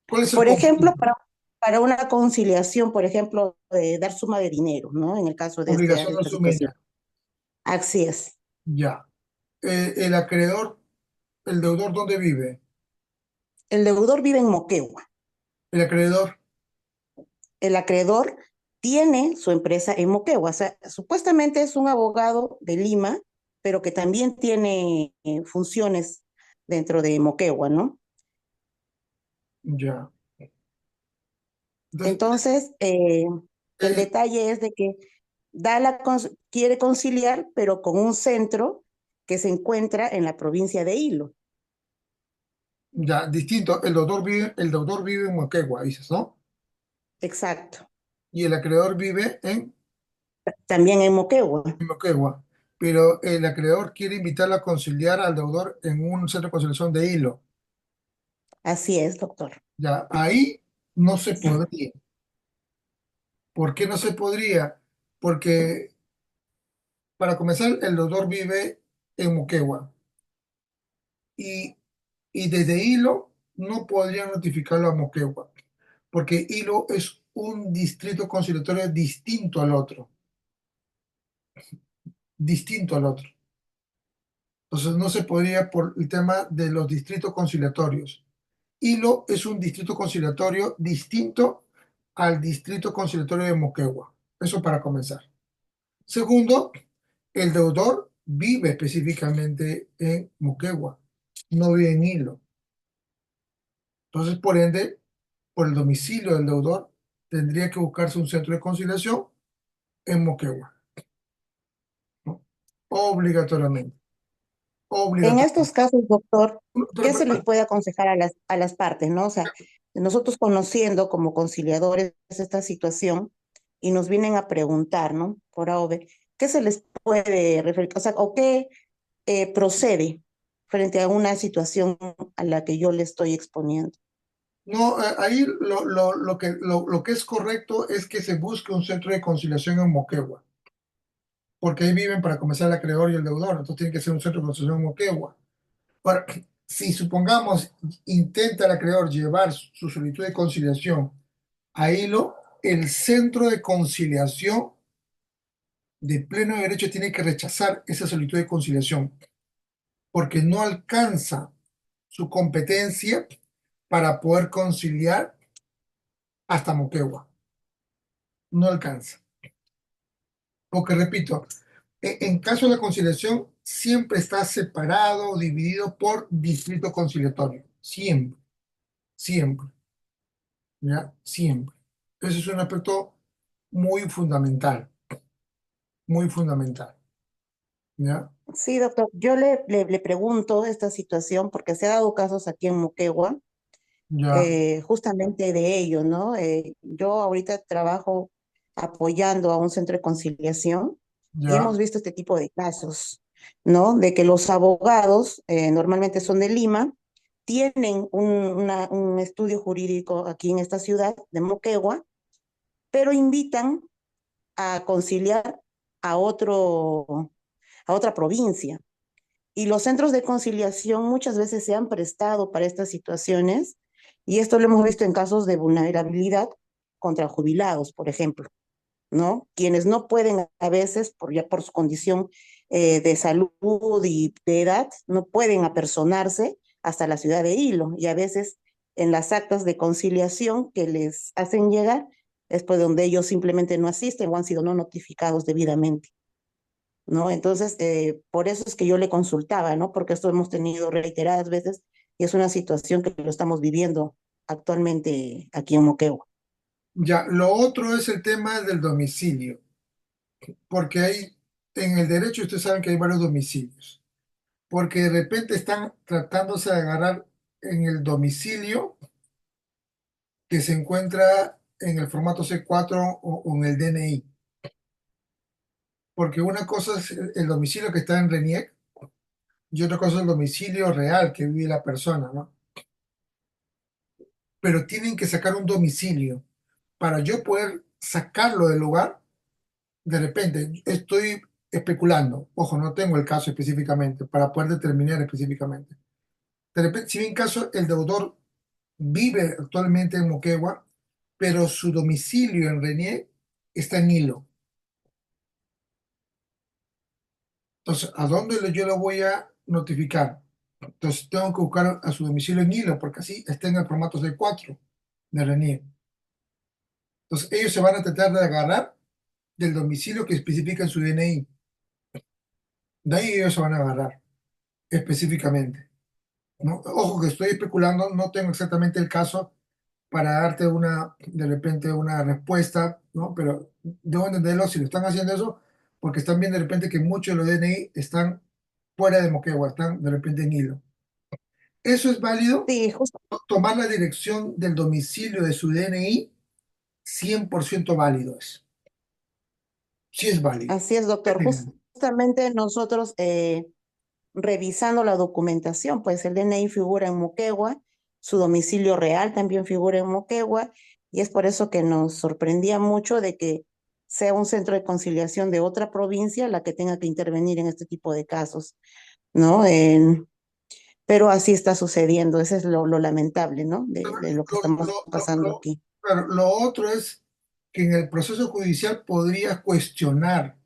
¿Cuál es el Por ejemplo, conflicto? para una conciliación, por ejemplo, de dar suma de dinero, ¿no? En el caso de, Obligación de de esta situación. sumeña. Así es. Ya. El acreedor, el deudor, ¿dónde vive? El deudor vive en Moquegua. El acreedor, El acreedor tiene su empresa en Moquegua. O sea, supuestamente es un abogado de Lima, pero que también tiene funciones dentro de Moquegua, ¿no? ya. Entonces, Entonces, el el, detalle es de que quiere conciliar, pero con un centro que se encuentra en la provincia de Hilo. ya, distinto, el deudor vive en Moquegua, dices, ¿no? Exacto. Y el acreedor vive También en Moquegua. en Moquegua. Pero el acreedor quiere invitarlo a conciliar al deudor en un centro de conciliación de Hilo. Así es, doctor. Ya, ahí no se podría. ¿Por qué no se podría? Porque, para comenzar, el doctor vive en Moquegua y, y desde Hilo no podría notificarlo a Moquegua, porque Hilo es un distrito conciliatorio distinto al otro. Entonces no se podría por el tema de los distritos conciliatorios. Hilo es un distrito conciliatorio distinto al distrito conciliatorio de Moquegua. Eso para comenzar. Segundo, el deudor vive específicamente en Moquegua, no vive en Hilo. Entonces, por ende, por el domicilio del deudor, tendría que buscarse un centro de conciliación en Moquegua, ¿no? Obligatoriamente. En Obligatoriamente. estos casos, doctor, ¿qué se les Pero, puede aconsejar a las partes, ¿no? O sea, nosotros conociendo como conciliadores esta situación y nos vienen a preguntar, ¿no? Por AOV, ¿qué se les puede referir? O sea, ¿o qué procede frente a una situación a la que yo le estoy exponiendo? no, ahí lo que es correcto es que se busque un centro de conciliación en Moquegua, porque ahí viven para comenzar el acreedor y el deudor, entonces tiene que ser un centro de conciliación en Moquegua. Ahora, si supongamos intenta el acreedor llevar su solicitud de conciliación a Hilo, el centro de conciliación de pleno derecho tiene que rechazar esa solicitud de conciliación porque no alcanza su competencia para poder conciliar hasta Moquegua. No alcanza. Porque repito, en caso de conciliación siempre está separado o dividido por distrito conciliatorio. Siempre, siempre. ¿Ya? Siempre. Ese es un aspecto muy fundamental, muy fundamental. ¿Ya? Sí, doctor, yo le pregunto esta situación porque se ha dado casos aquí en Moquegua, Ya, justamente de ello, ¿no? Yo ahorita trabajo apoyando a un centro de conciliación y ya, hemos visto este tipo de casos, ¿no? De que los abogados, normalmente son de Lima, tienen un estudio jurídico aquí en esta ciudad de Moquegua, pero invitan a conciliar a a otra provincia. Y los centros de conciliación muchas veces se han prestado para estas situaciones, y esto lo hemos visto en casos de vulnerabilidad contra jubilados, por ejemplo, ¿no? Quienes no pueden a veces, ya por su condición de salud y de edad, no pueden apersonarse hasta la ciudad de Hilo, y a veces en las actas de conciliación que les hacen llegar es pues donde ellos simplemente no asisten o han sido no notificados debidamente. ¿No? Entonces, por eso es que yo le consultaba, ¿no? Porque esto hemos tenido reiteradas veces y es una situación que lo estamos viviendo actualmente aquí en Moquegua. ya. Lo otro es el tema del domicilio, porque hay, en el derecho ustedes saben que hay varios domicilios, porque de repente están tratándose de agarrar en el domicilio que se encuentra en el formato C4 o en el DNI, porque una cosa es el domicilio que está en RENIEC y otra cosa es el domicilio real que vive la persona, ¿no? Pero tienen que sacar un domicilio. Para yo poder sacarlo del lugar, de repente estoy especulando, ojo, no tengo el caso específicamente para poder determinar específicamente. De repente, si bien caso el deudor vive actualmente en Moquegua, pero su domicilio en Reñé está en Hilo. Entonces, ¿a dónde yo lo voy a notificar? Entonces, tengo que buscar a su domicilio en Hilo, porque así está en el formato C4 de Reñé. Entonces, ellos se van a tratar de agarrar del domicilio que especifica en su DNI. De ahí ellos se van a agarrar específicamente, ¿no? Ojo que estoy especulando, no tengo exactamente el caso para darte de repente una respuesta, ¿no? Pero debo entenderlo si lo están haciendo eso, porque están viendo de repente que muchos de los DNI están fuera de Moquegua, están de repente en Hilo. Eso es válido, Sí, justo, tomar la dirección del domicilio de su DNI, 100% válido es. Sí es válido. así es, doctor. Justamente nosotros revisando la documentación, pues el DNI figura en Moquegua, su domicilio real también figura en Moquegua, y es por eso que nos sorprendía mucho de que sea un centro de conciliación de otra provincia la que tenga que intervenir en este tipo de casos, ¿no? Pero así está sucediendo, eso es lo lamentable, ¿no? De lo que estamos pasando aquí. Claro, lo otro es que en el proceso judicial podría cuestionar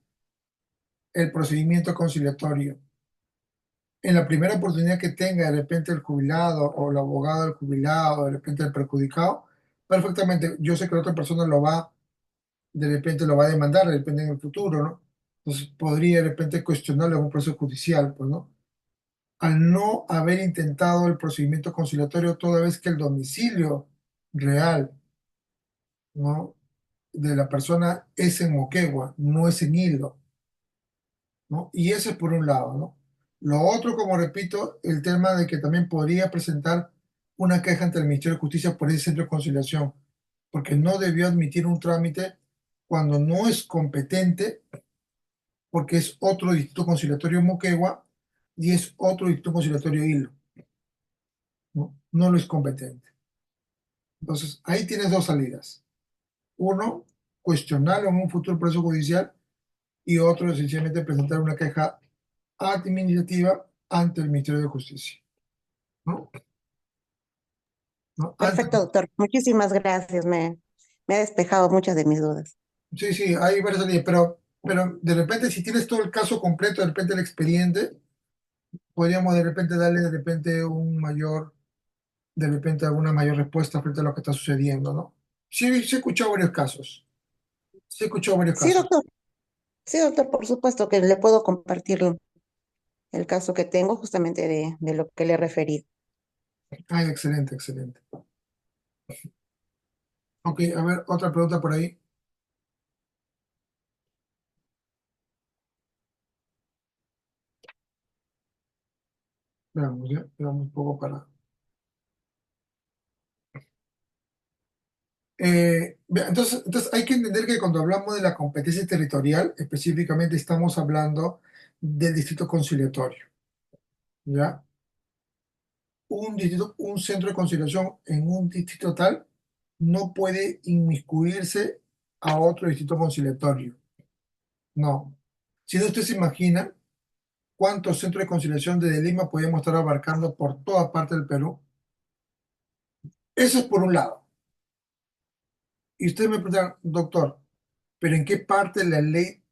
el procedimiento conciliatorio. En la primera oportunidad que tenga de repente el jubilado o el abogado del jubilado, de repente el perjudicado, perfectamente, yo sé que la otra persona de repente lo va a demandar, de repente en el futuro, ¿no? Entonces podría de repente cuestionarlo en un proceso judicial, pues, ¿no? Al no haber intentado el procedimiento conciliatorio toda vez que el domicilio real, ¿no? de la persona es en Moquegua, no es en Hilo, ¿no? Y eso es por un lado, ¿no? Lo otro, como repito, el tema de que también podría presentar una queja ante el Ministerio de Justicia por ese centro de conciliación, porque no debió admitir un trámite cuando no es competente, porque es otro distrito conciliatorio Moquegua y es otro distrito conciliatorio Hilo, ¿no? No lo es competente. Entonces, ahí tienes dos salidas. Uno, cuestionarlo en un futuro proceso judicial y otro, sencillamente presentar una queja administrativa ante el Ministerio de Justicia, ¿no? ¿No? Perfecto, doctor. Muchísimas gracias. Me ha despejado muchas de mis dudas. Sí, sí, hay varias salidas, pero de repente si tienes todo el caso completo, de repente el expediente, podríamos de repente darle de repente de repente alguna mayor respuesta frente a lo que está sucediendo, ¿no? Sí, sí he escuchado varios casos, sí he escuchado varios Sí, casos. doctor. Sí, doctor, por supuesto que le puedo compartir el caso que tengo justamente de lo que le he referido. Ay, excelente, excelente. Ok, a ver, otra pregunta por ahí. Veamos, ya, veamos un poco para... entonces hay que entender que cuando hablamos de la competencia territorial, específicamente estamos hablando del distrito conciliatorio, ¿ya? Un centro de conciliación en un distrito tal no puede inmiscuirse a otro distrito conciliatorio, no. Si no, usted se imagina cuántos centros de conciliación desde Lima podemos estar abarcando por toda parte del Perú. Eso es por un lado. Y usted me pregunta, doctor, ¿pero en qué parte de la ley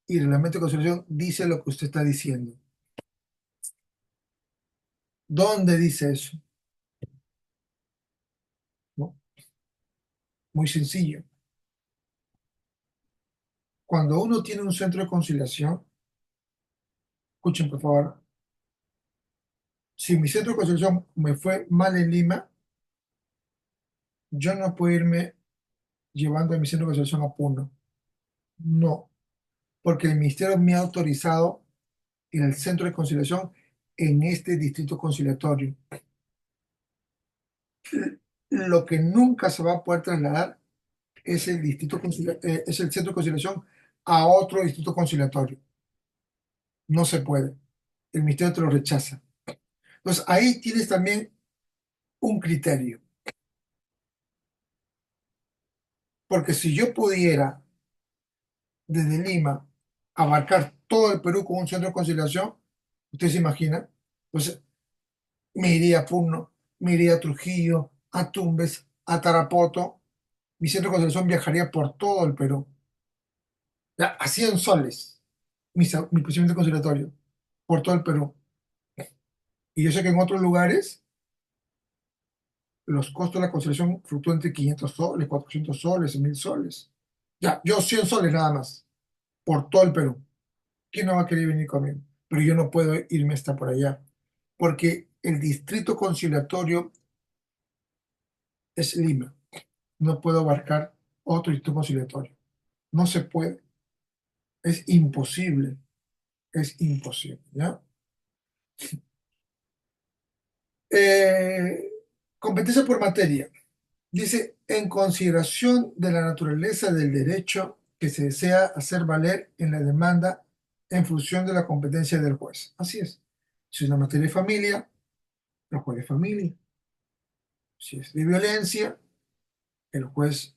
y reglamento de conciliación dice lo que usted está diciendo? ¿Dónde dice eso? ¿No? Muy sencillo. Cuando uno tiene un centro de conciliación, escuchen por favor, si mi centro de conciliación me fue mal en Lima, yo no puedo irme llevando a mi centro de conciliación a Puno. No, porque el ministerio me ha autorizado en el centro de conciliación en este distrito conciliatorio. Lo que nunca se va a poder trasladar es es el centro de conciliación a otro distrito conciliatorio. No se puede. El ministerio te lo rechaza. Entonces, ahí tienes también un criterio. Porque si yo pudiera, desde Lima, abarcar todo el Perú con un centro de conciliación, usted se imagina, pues me iría a Puno, me iría a Trujillo, a Tumbes, a Tarapoto. Mi centro de conciliación viajaría por todo el Perú. Ya, a 100 soles, mi procedimiento conciliatorio, por todo el Perú. Y yo sé que en otros lugares los costos de la conciliación fluctúan entre 500 soles, 400 soles, 1000 soles. Ya, yo 100 soles nada más, por todo el Perú. ¿Quién no va a querer venir conmigo? Pero yo no puedo irme hasta por allá, porque el distrito conciliatorio es Lima. No puedo abarcar otro distrito conciliatorio. No se puede. Es imposible. Es imposible, ¿ya? Eh, competencia por materia. Dice, en consideración de la naturaleza del derecho que se desea hacer valer en la demanda en función de la competencia del juez. Así es. Si es una materia de familia, el juez de familia. Si es de violencia, el juez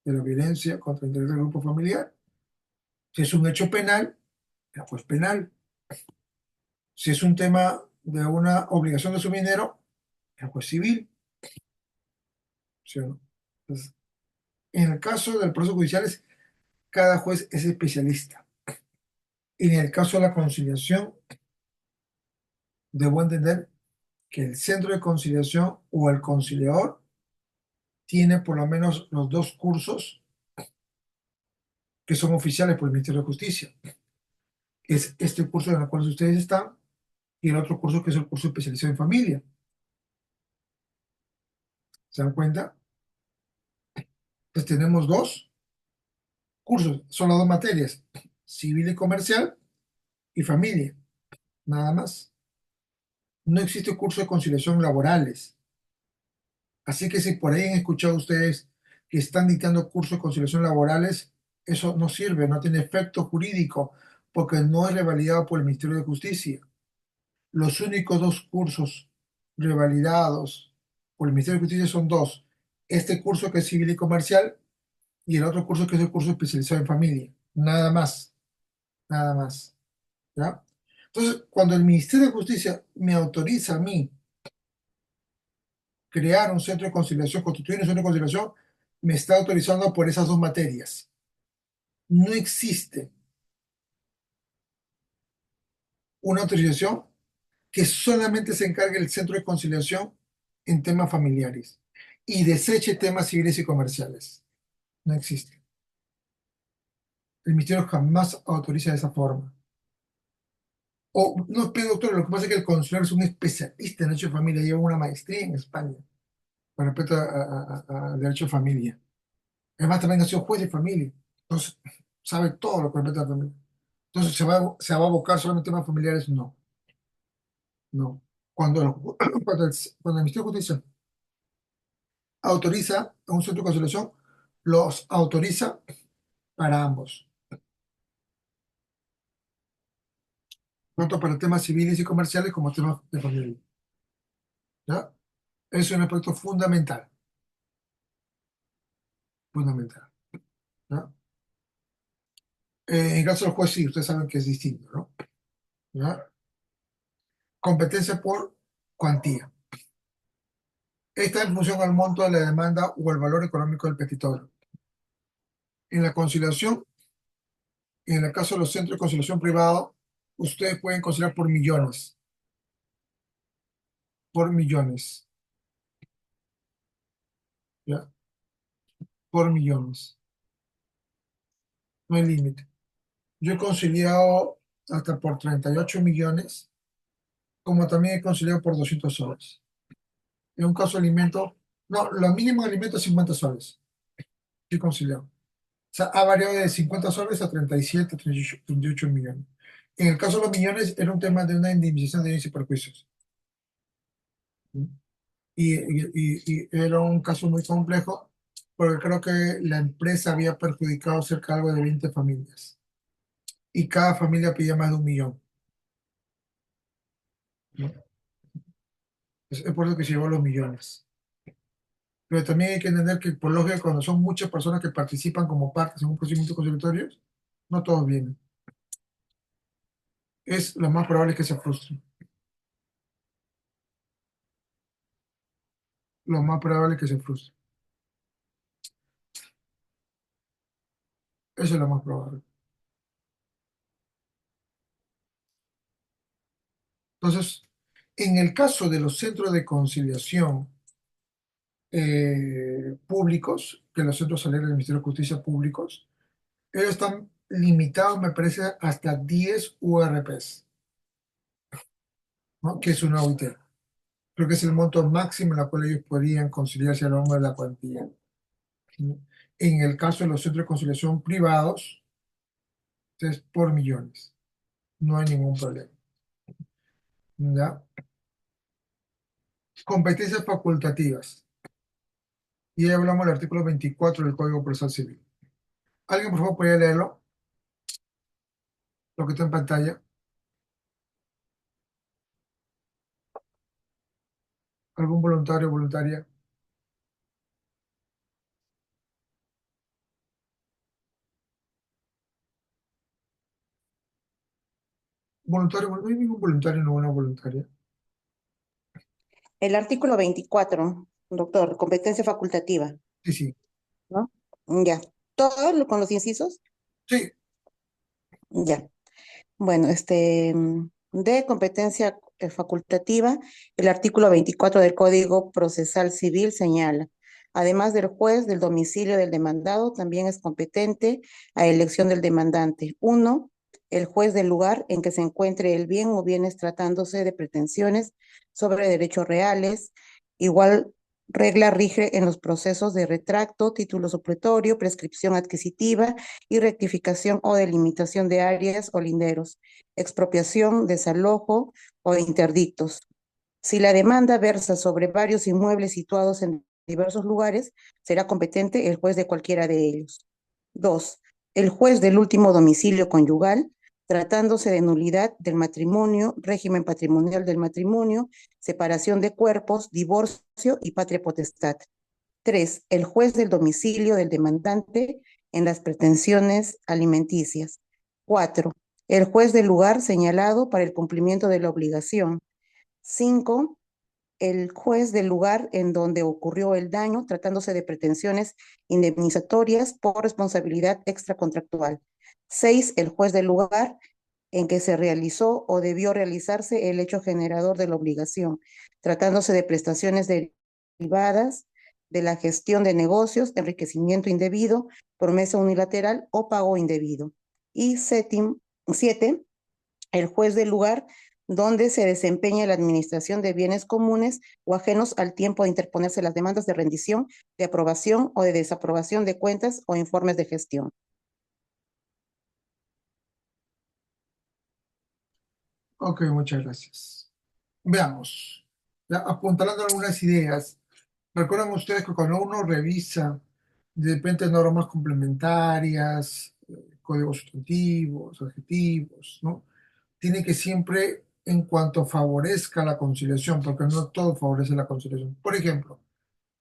de la violencia contra el interés del grupo familiar. Si es un hecho penal, el juez penal. Si es un tema de una obligación de suministro, el juez civil. ¿Sí o no? Entonces, en el caso del proceso judicial, cada juez es especialista. En el caso de la conciliación, debo entender que el centro de conciliación o el conciliador tiene por lo menos los dos cursos que son oficiales por el Ministerio de Justicia. Es este curso en el cual ustedes están y el otro curso que es el curso especializado en familia. ¿Se dan cuenta? Entonces tenemos dos cursos, son las dos materias, civil y comercial y familia, nada más. No existe curso de conciliación laborales. Así que si por ahí han escuchado ustedes que están dictando cursos de conciliación laborales, eso no sirve, no tiene efecto jurídico, porque no es revalidado por el Ministerio de Justicia. Los únicos dos cursos revalidados por el Ministerio de Justicia son dos. Este curso que es civil y comercial y el otro curso que es el curso especializado en familia. Nada más, nada más. ¿Ya? Entonces, cuando el Ministerio de Justicia me autoriza a mí crear un centro de conciliación, constituir un centro de conciliación, me está autorizando por esas dos materias. No existe una autorización que solamente se encargue el centro de conciliación en temas familiares y deseche temas civiles y comerciales. No existe. El ministerio jamás autoriza de esa forma. O, no, pero doctor, lo que pasa es que el conciliador es un especialista en derecho de familia, lleva una maestría en España con respecto a derecho de familia. Además, también ha sido juez de familia. Entonces, sabe todo lo que respecta a la familia. Entonces, ¿se va a abocar solamente a temas familiares? No, no. Cuando el Ministerio de Justicia autoriza a un centro de conciliación, los autoriza para ambos, tanto para temas civiles y comerciales como temas de familia. ¿Ya? Es un aspecto fundamental, fundamental. ¿Ya? En caso del juez, sí, ustedes saben que es distinto, ¿no? ¿Ya? Competencia por cuantía. Esta en función al monto de la demanda o el valor económico del petitorio. En la conciliación, en el caso de los centros de conciliación privados, ustedes pueden conciliar por millones, ¿ya? Por millones. No hay límite. Yo he conciliado hasta por 38 millones, como también he conciliado por 200 soles. En un caso de alimento, no, lo mínimo de alimento es 50 soles. Sí he conciliado. O sea, ha variado de 50 soles a 37, 38, 38 millones. En el caso de los millones, era un tema de una indemnización de bienes y perjuicios. Y era un caso muy complejo, porque creo que la empresa había perjudicado cerca de algo de 20 familias. Y cada familia pedía más de 1 millón, ¿no? Es por eso que se llevó los millones. Pero también hay que entender que, por lógica, cuando son muchas personas que participan como partes en un procedimiento conciliatorio, no todos vienen. Es lo más probable que se frustren. Lo más probable que se frustren. Eso es lo más probable. Entonces, en el caso de los centros de conciliación públicos, que los centros salariales del Ministerio de Justicia públicos, ellos están limitados, me parece, hasta 10 URPs, ¿no? Que es una OIT. Creo que es el monto máximo en el cual ellos podrían conciliarse a lo largo de la cuantía. En el caso de los centros de conciliación privados, es por millones. No hay ningún problema. ¿Ya? Competencias facultativas. Y ya hablamos del artículo 24 del Código Procesal Civil. ¿Alguien, por favor, podría leerlo? Lo que está en pantalla. ¿Algún voluntario o voluntaria? Voluntario, no hay ningún voluntario, no una voluntaria. El artículo 24, doctor, competencia facultativa, Sí, sí. ¿no? Ya. Con los incisos? Sí, Ya. Bueno, de competencia facultativa, el artículo 24 del Código Procesal Civil señala, además del juez del domicilio del demandado, también es competente a elección del demandante. Uno, el juez del lugar en que se encuentre el bien o bienes tratándose de pretensiones sobre derechos reales. Igual regla rige en los procesos de retracto, título supletorio, prescripción adquisitiva y rectificación o delimitación de áreas o linderos, expropiación, desalojo o interdictos. Si la demanda versa sobre varios inmuebles situados en diversos lugares, será competente el juez de cualquiera de ellos. 2. El juez del último domicilio conyugal, tratándose de nulidad del matrimonio, régimen patrimonial del matrimonio, separación de cuerpos, divorcio y patria potestad. 3. El juez del domicilio del demandante en las pretensiones alimenticias. 4. El juez del lugar señalado para el cumplimiento de la obligación. 5. El juez del lugar en donde ocurrió el daño, tratándose de pretensiones indemnizatorias por responsabilidad extracontractual. 6. El juez del lugar en que se realizó o debió realizarse el hecho generador de la obligación, tratándose de prestaciones derivadas de la gestión de negocios, enriquecimiento indebido, promesa unilateral o pago indebido. Y 7, el juez del lugar donde se desempeña la administración de bienes comunes o ajenos al tiempo de interponerse las demandas de rendición, de aprobación o de desaprobación de cuentas o informes de gestión. ok, muchas gracias. Veamos, ya apuntalando algunas ideas. Recuerden ustedes que cuando uno revisa de repente normas complementarias, códigos sustantivos, adjetivos, ¿no? Tiene que siempre, en cuanto favorezca la conciliación, porque no todo favorece la conciliación. Por ejemplo,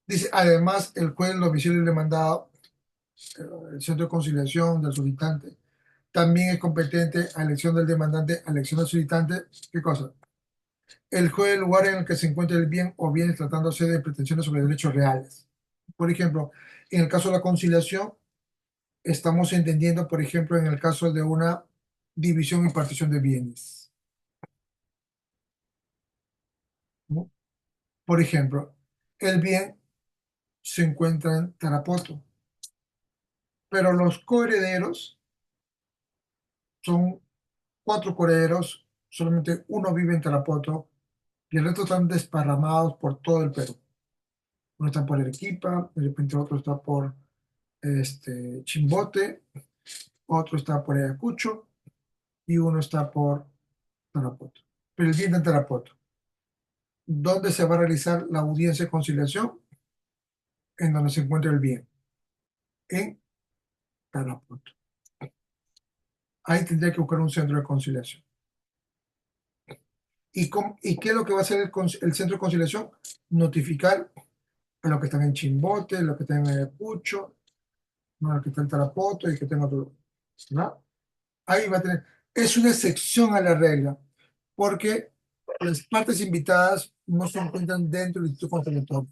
dice, además, el juez del domicilio del demandado, el centro de conciliación del solicitante, también es competente a elección del demandante, a elección del solicitante. ¿Qué cosa? El juez del lugar en el que se encuentre el bien o bienes tratándose de pretensiones sobre derechos reales. Por ejemplo, en el caso de la conciliación, estamos entendiendo, por ejemplo, en el caso de una división y partición de bienes, ¿no? Por ejemplo, el bien se encuentra en Tarapoto, pero los coherederos son cuatro coherederos, solamente uno vive en Tarapoto y el resto están desparramados por todo el Perú. Uno está por Arequipa, de repente otro está por Chimbote, otro está por Ayacucho y uno está por Tarapoto. Pero el bien está en Tarapoto. ¿Dónde se va a realizar la audiencia de conciliación? En donde se encuentra el bien, en Tarapoto. Ahí tendría que buscar un centro de conciliación. ¿Y qué es lo que va a hacer el centro de conciliación? Notificar a los que están en Chimbote, a los que están en Ayacucho, ¿no? A los que están en Tarapoto y que tengan otro, ¿no? Ahí va a tener. Es una excepción a la regla, porque las partes invitadas no se encuentran dentro del instituto conciliatorio.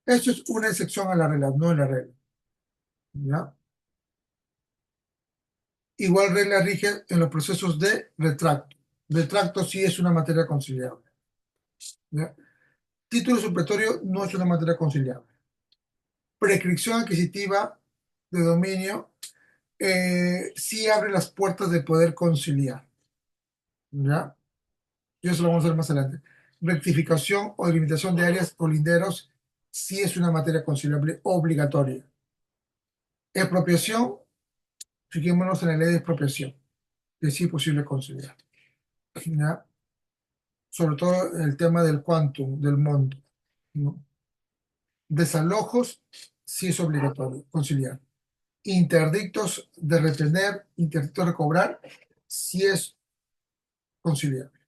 Eso es una excepción a la regla, no es la regla. ¿Ya? Igual regla rige en los procesos de retracto. Retracto sí es una materia conciliable. ¿Ya? Título supletorio no es una materia conciliable. Prescripción adquisitiva de dominio sí abre las puertas de poder conciliar. ¿Ya? Y eso lo vamos a ver más adelante. Rectificación o delimitación de áreas o linderos sí es una materia conciliable obligatoria. Expropiación, fijémonos en la ley de expropiación, que sí es posible conciliar. ¿Ya? Sobre todo el tema del quantum, del monto, ¿no? Desalojos, sí es obligatorio conciliar. Interdictos de retener, interdictos de cobrar, sí es conciliable.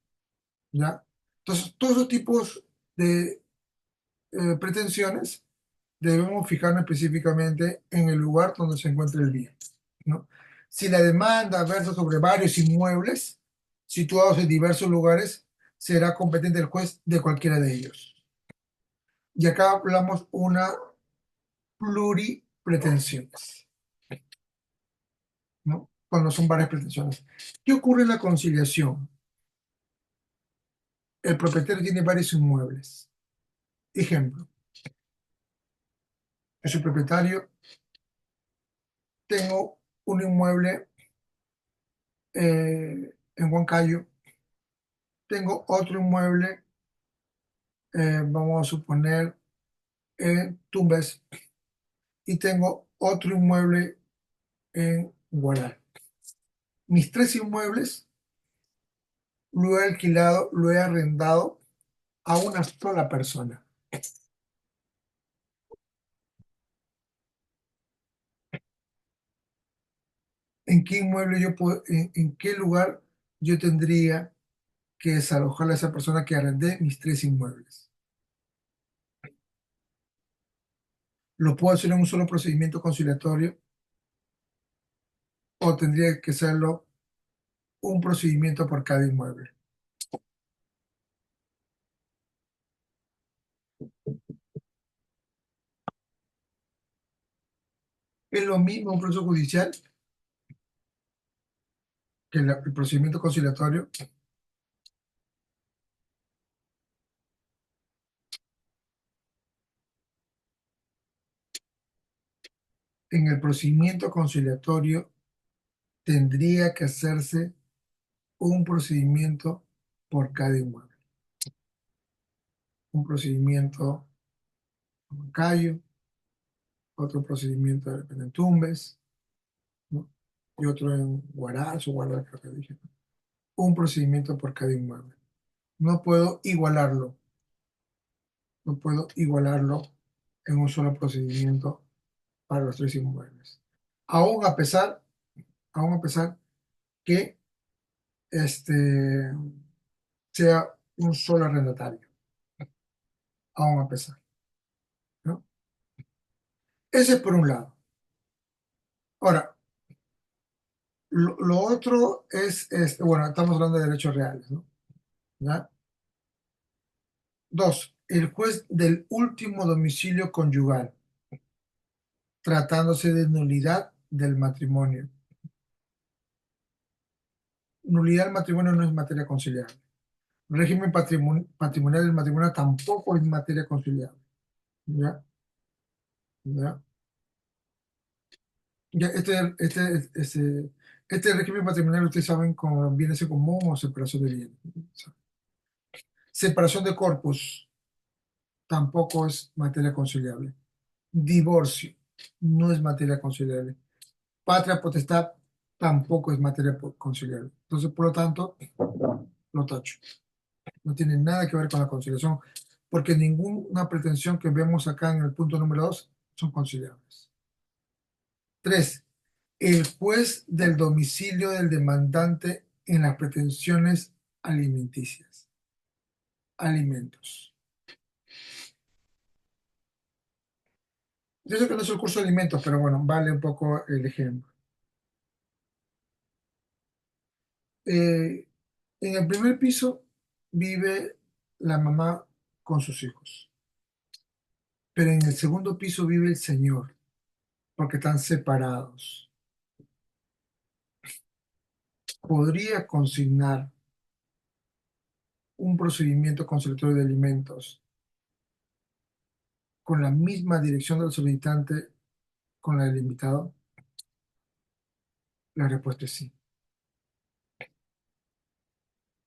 ¿Ya? Entonces, todos esos tipos de pretensiones debemos fijarnos específicamente en el lugar donde se encuentra el bien, ¿no? Si la demanda versa sobre varios inmuebles, situados en diversos lugares, será competente el juez de cualquiera de ellos. Y acá hablamos una pluripretensiones, ¿no? Cuando son varias pretensiones. ¿Qué ocurre en la conciliación? El propietario tiene varios inmuebles. Ejemplo, yo soy propietario, tengo un inmueble en Huancayo, tengo otro inmueble, vamos a suponer, en Tumbes, y tengo otro inmueble en Guaral. Mis tres inmuebles lo he alquilado, lo he arrendado a una sola persona. ¿En qué inmueble yo puedo, en qué lugar yo tendría que desalojar a esa persona que arrendé mis tres inmuebles? ¿Lo puedo hacer en un solo procedimiento conciliatorio o tendría que hacerlo un procedimiento por cada inmueble? Es lo mismo un proceso judicial que el procedimiento conciliatorio. En el procedimiento conciliatorio tendría que hacerse un procedimiento por cada inmueble. Un procedimiento en Cayo, otro procedimiento de repente en Tumbes, ¿no? Y otro en Huaraz o Guaral, creo que dije, ¿no? Un procedimiento por cada inmueble. No puedo igualarlo, no puedo igualarlo en un solo procedimiento para los tres inmuebles. Aún a pesar que sea un solo arrendatario, aún a pesar, ¿no? Ese es por un lado. Ahora, lo otro es, bueno, estamos hablando de derechos reales, ¿no? ¿Ya? Dos, el juez del último domicilio conyugal, tratándose de nulidad del matrimonio. Nulidad del matrimonio no es materia conciliable. Régimen patrimonial del matrimonio tampoco es materia conciliable. ¿Ya? ¿Ya? Ya, este régimen patrimonial, ustedes saben, como bienes en común o separación de bienes. Separación de corpus tampoco es materia conciliable. Divorcio no es materia conciliable. Patria potestad tampoco es materia conciliable. Entonces, por lo tanto, lo tacho. No tiene nada que ver con la conciliación, porque ninguna pretensión que vemos acá en el punto número 2 son conciliables. 3. El juez del domicilio del demandante en las pretensiones alimenticias. Alimentos. Yo sé que no es el curso de alimentos, pero bueno, vale un poco el ejemplo. En el primer piso vive la mamá con sus hijos, pero en el segundo piso vive el señor, porque están separados. Podría consignar un procedimiento conciliatorio de alimentos con la misma dirección del solicitante con la del invitado. La respuesta es sí,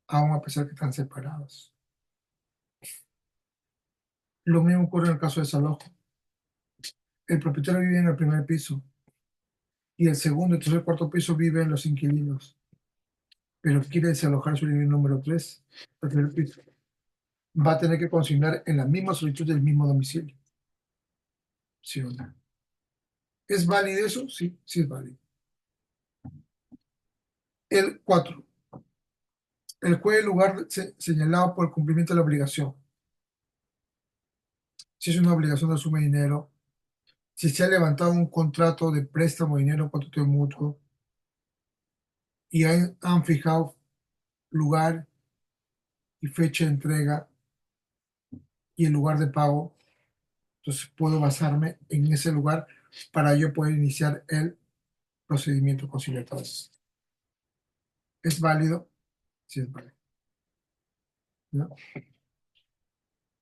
aun a pesar que están separados. Lo mismo ocurre en el caso de desalojo. El propietario vive en el primer piso y el segundo, el tercer, cuarto piso viven los inquilinos, pero quiere desalojar su nivel número 3, el primer piso. Va a tener que consignar en la misma solicitud del mismo domicilio. ¿Sí o no? ¿Es válido eso? Sí, sí es válido. El 4. El juez del lugar señalado por el cumplimiento de la obligación. Si es una obligación de suma de dinero, si se ha levantado un contrato de préstamo de dinero, contrato mutuo, y han fijado lugar y fecha de entrega y el lugar de pago. Entonces puedo basarme en ese lugar para yo poder iniciar el procedimiento conciliatorio. ¿Es válido? Sí, es válido. ¿No?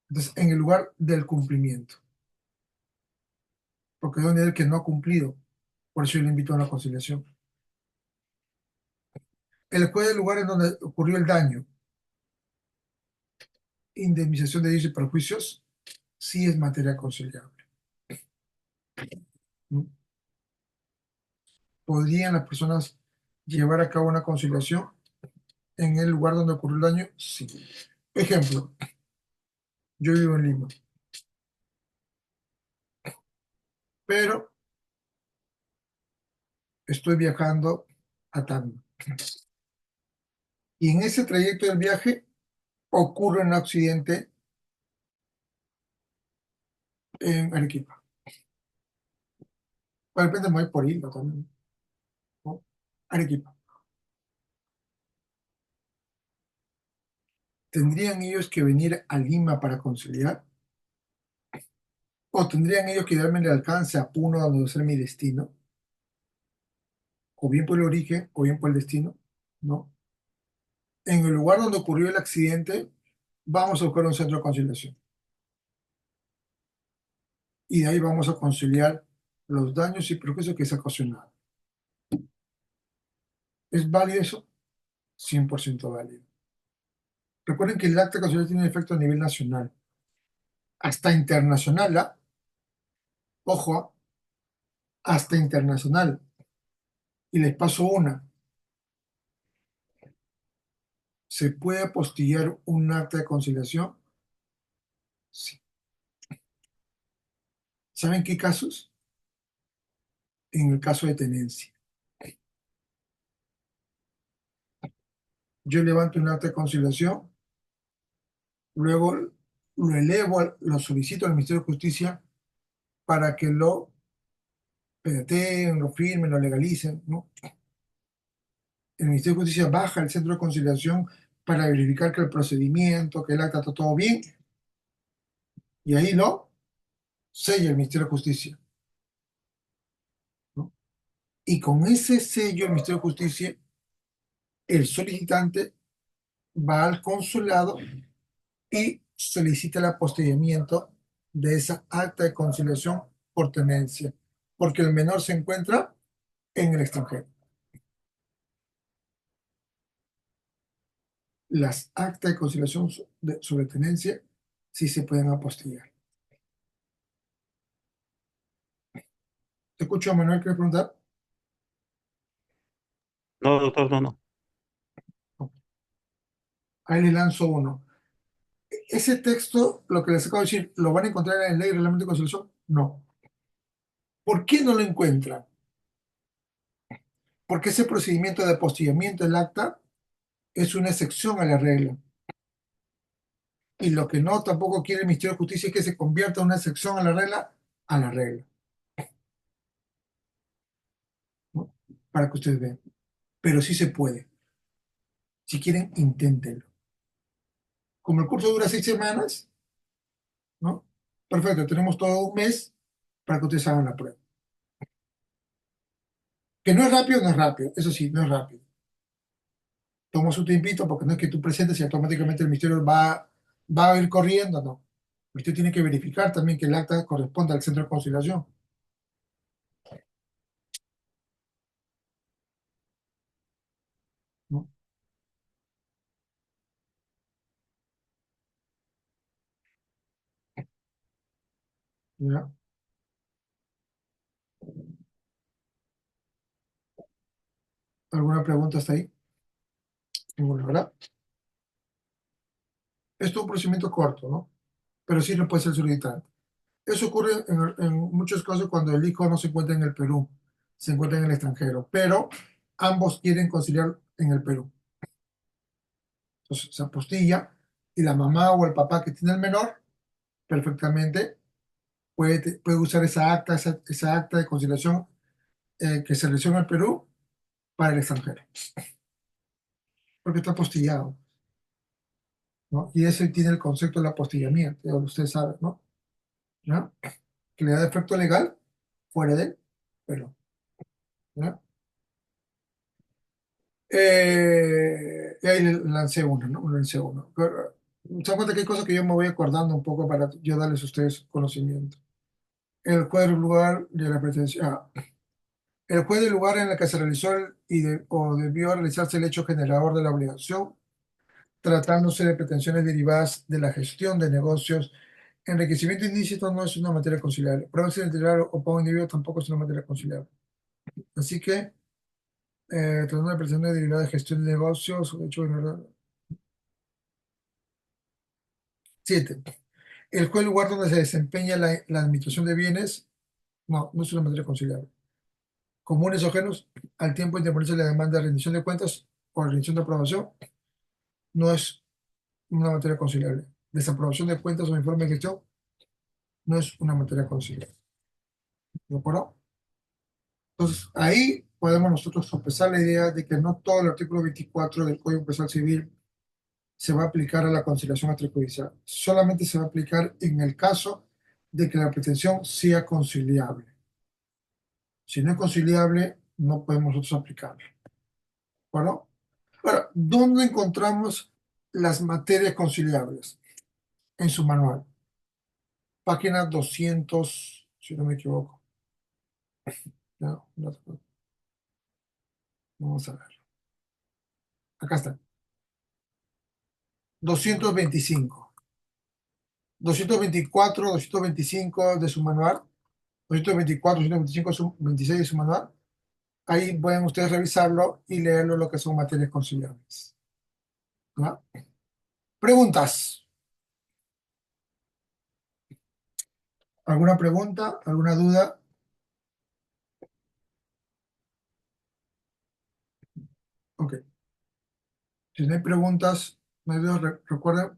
Entonces, en el lugar del cumplimiento. Porque es donde el que no ha cumplido. Por eso yo le invito a la conciliación. El juez del lugar en donde ocurrió el daño, indemnización de daños y perjuicios, sí es materia conciliable. ¿No? ¿Podrían las personas llevar a cabo una conciliación en el lugar donde ocurrió el daño? Sí. Ejemplo, yo vivo en Lima, pero estoy viajando a Tacna. Y en ese trayecto del viaje ocurre un accidente en Arequipa. De repente me voy por Lima también, ¿no? Arequipa. ¿Tendrían ellos que venir a Lima para conciliar? ¿O tendrían ellos que darme el alcance a Puno, donde va a ser mi destino? O bien por el origen, o bien por el destino, ¿no? En el lugar donde ocurrió el accidente, vamos a buscar un centro de conciliación. Y de ahí vamos a conciliar los daños y perjuicios que se ha ocasionado. ¿Es válido eso? 100% válido. Recuerden que el acta de conciliación tiene efecto a nivel nacional, hasta internacional, ¿ah? Ojo, ¿ah? Hasta internacional. Y les paso una. ¿Se puede apostillar un acta de conciliación? Sí. ¿Saben qué casos? En el caso de tenencia. Yo levanto un acta de conciliación, luego lo elevo, lo solicito al Ministerio de Justicia para que lo pedateen, lo firmen, lo legalicen, ¿no? El Ministerio de Justicia baja al centro de conciliación para verificar que el procedimiento, que el acta está todo bien, y ahí lo sella el Ministerio de Justicia, ¿no? Y con ese sello del Ministerio de Justicia, el solicitante va al consulado y solicita el apostillamiento de esa acta de conciliación por tenencia, porque el menor se encuentra en el extranjero. Las actas de conciliación sobre tenencia sí se pueden apostillar. ¿Te escucho, Manuel? ¿Quieres preguntar? No, doctor, no, no. Ahí le lanzo uno. Ese texto, lo que les acabo de decir, ¿lo van a encontrar en la ley de reglamento de conciliación? No. ¿Por qué no lo encuentran? Porque ese procedimiento de apostillamiento del acta es una excepción a la regla. Y lo que no tampoco quiere el Ministerio de Justicia es que se convierta en una excepción a la regla, ¿no? Para que ustedes vean. Pero sí se puede. Si quieren, inténtenlo. Como el curso dura 6 semanas, ¿no? Perfecto, tenemos todo un mes para que ustedes hagan la prueba. Que no es rápido, no es rápido. Eso sí, no es rápido. Toma su tiempito porque no es que tú presentes y automáticamente el ministerio va a ir corriendo, no. Usted tiene que verificar también que el acta corresponde al centro de conciliación. ¿No? ¿Ya? ¿Alguna pregunta hasta ahí? Ninguna, ¿verdad? Esto es un procedimiento corto, ¿no? Pero sí no puede ser solicitante. Eso ocurre en muchos casos cuando el hijo no se encuentra en el Perú, se encuentra en el extranjero, pero ambos quieren conciliar en el Perú. Entonces se apostilla y la mamá o el papá que tiene el menor perfectamente puede usar esa acta de conciliación que se realizó en el Perú para el extranjero. porque está apostillado, ¿no? Y ese tiene el concepto del apostillamiento, ya usted sabe, ¿no? ¿No? Que le da efecto legal fuera de él, pero, ¿no? Y ahí le lancé uno, ¿no? Le lancé uno. Pero, se dan cuenta que hay cosas que yo me voy acordando un poco para yo darles a ustedes conocimiento. El juez del lugar de la pretensión. El juez del lugar en el que se realizó o debió realizarse el hecho generador de la obligación, tratándose de pretensiones derivadas de la gestión de negocios. Enriquecimiento ilícito no es una materia conciliable. Pruebas identidad o pago individuo tampoco es una materia conciliable. Así que, tratando de pretensiones derivadas de gestión de negocios, o hecho generador. 7. El juez del lugar donde se desempeña la administración de bienes, no es una materia conciliable. Comunes o ajenos, al tiempo de interponerse la demanda de rendición de cuentas o rendición de aprobación, no es una materia conciliable. Desaprobación de cuentas o informe de gestión no es una materia conciliable. ¿De acuerdo? Entonces, ahí podemos nosotros sopesar la idea de que no todo el artículo 24 del Código Procesal Civil se va a aplicar a la conciliación extrajudicial. Solamente se va a aplicar en el caso de que la pretensión sea conciliable. Si no es conciliable, no podemos nosotros aplicarlo. ¿De acuerdo? Ahora, ¿dónde encontramos las materias conciliables? En su manual. Página 200, si no me equivoco. No, vamos a ver. Acá está. 225. 224, 225 de su manual. 224, 225, 26 de su manual. Ahí pueden ustedes revisarlo y leerlo lo que son materias conciliables. ¿No? Preguntas. ¿Alguna pregunta? ¿Alguna duda? Ok. Si no hay preguntas, no hay dudas, recuerden